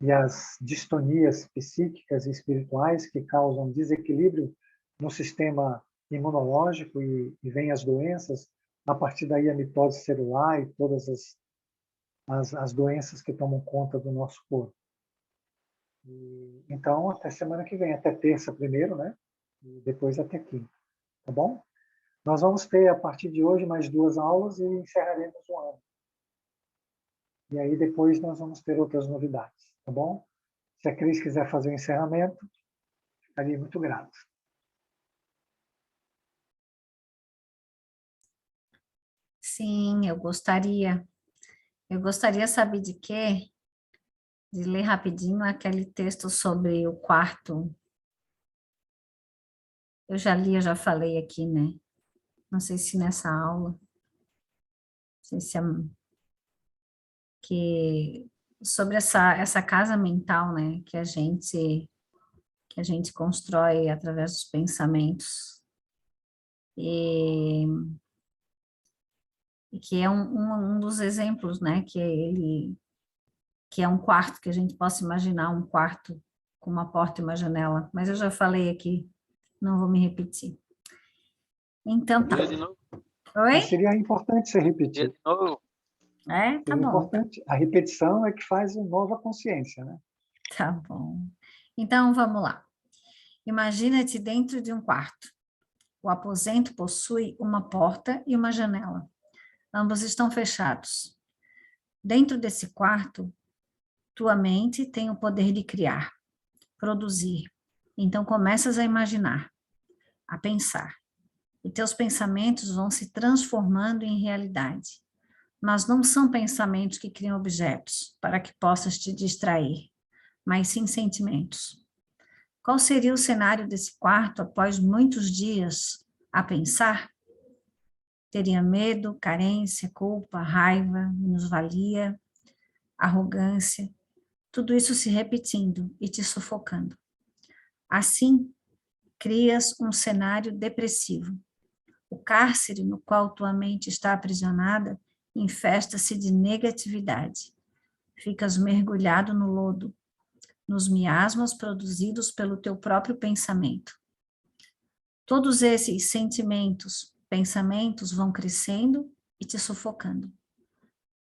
e as distonias psíquicas e espirituais que causam desequilíbrio no sistema imunológico e vêm as doenças, a partir daí a mitose celular e todas as doenças que tomam conta do nosso corpo. Então, até semana que vem, até terça primeiro, né? E depois até quinta, tá bom? Nós vamos ter, a partir de hoje, mais 2 aulas e encerraremos o ano. E aí depois nós vamos ter outras novidades, tá bom? Se a Cris quiser fazer o encerramento, ficaria muito grato. Sim, eu gostaria. Eu gostaria, sabe de quê? De ler rapidinho aquele texto sobre o quarto. Eu já li, eu já falei aqui, né? Não sei se nessa aula, não sei se que sobre essa casa mental, né? Que a gente constrói através dos pensamentos e que é um dos exemplos, né? Que é um quarto que a gente possa imaginar um quarto com uma porta e uma janela. Mas eu já falei aqui, não vou me repetir. Então tá. Lê de novo. Mas Oi? seria importante você Lê repetir. de novo. É, tá Seria bom. importante. A repetição é que faz uma nova consciência, né? Tá bom. Então vamos lá. Imagina-te dentro de um quarto. O aposento possui uma porta e uma janela. Ambos estão fechados. Dentro desse quarto, tua mente tem o poder de criar, produzir. Então começas a imaginar, a pensar. E teus pensamentos vão se transformando em realidade. Mas não são pensamentos que criam objetos para que possas te distrair, mas sim sentimentos. Qual seria o cenário desse quarto após muitos dias a pensar? Teria medo, carência, culpa, raiva, minusvalia, arrogância, tudo isso se repetindo e te sufocando. Assim, crias um cenário depressivo. O cárcere no qual tua mente está aprisionada infesta-se de negatividade. Ficas mergulhado no lodo, nos miasmas produzidos pelo teu próprio pensamento. Todos esses sentimentos, pensamentos vão crescendo e te sufocando.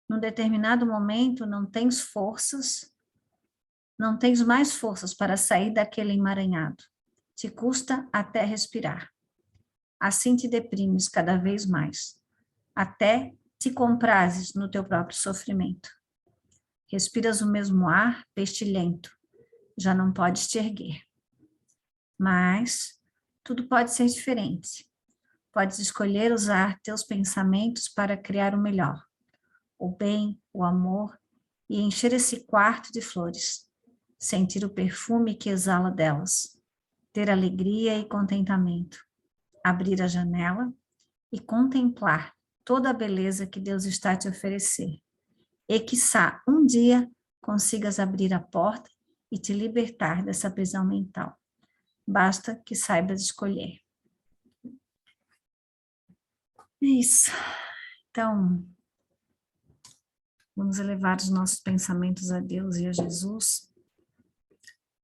Num determinado momento, não tens mais forças para sair daquele emaranhado. Te custa até respirar. Assim te deprimes cada vez mais, até te comprases no teu próprio sofrimento. Respiras o mesmo ar pestilento, já não podes te erguer. Mas tudo pode ser diferente. Podes escolher usar teus pensamentos para criar o melhor, o bem, o amor, e encher esse quarto de flores, sentir o perfume que exala delas, ter alegria e contentamento, abrir a janela e contemplar toda a beleza que Deus está a te oferecer. E quiçá um dia consigas abrir a porta e te libertar dessa prisão mental. Basta que saibas escolher. É isso. Então, vamos elevar os nossos pensamentos a Deus e a Jesus,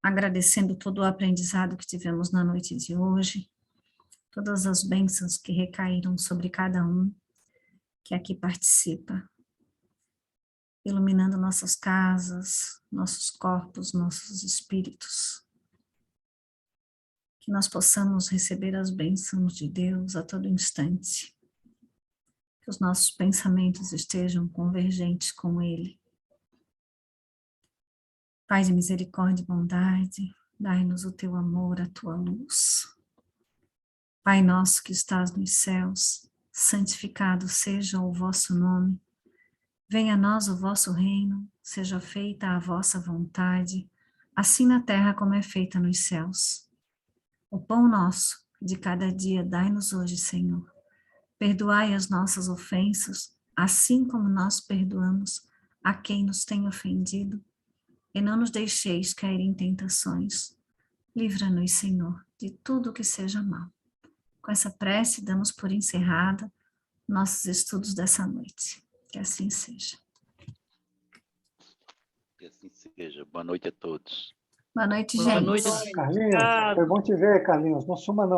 agradecendo todo o aprendizado que tivemos na noite de hoje, todas as bênçãos que recaíram sobre cada um que aqui participa, iluminando nossas casas, nossos corpos, nossos espíritos. Que nós possamos receber as bênçãos de Deus a todo instante. Que os nossos pensamentos estejam convergentes com Ele. Pai de misericórdia e bondade, dai-nos o teu amor, a tua luz. Pai nosso que estás nos céus, santificado seja o vosso nome. Venha a nós o vosso reino, seja feita a vossa vontade, assim na terra como é feita nos céus. O pão nosso de cada dia dai-nos hoje, Senhor. Perdoai as nossas ofensas, assim como nós perdoamos a quem nos tem ofendido. E não nos deixeis cair em tentações. Livra-nos, Senhor, de tudo que seja mal. Com essa prece, damos por encerrada nossos estudos dessa noite. Que assim seja. Que assim seja. Boa noite a todos. Boa noite, Boa gente. noite. Carlinhos, foi bom te ver, Carlinhos. Não suma não.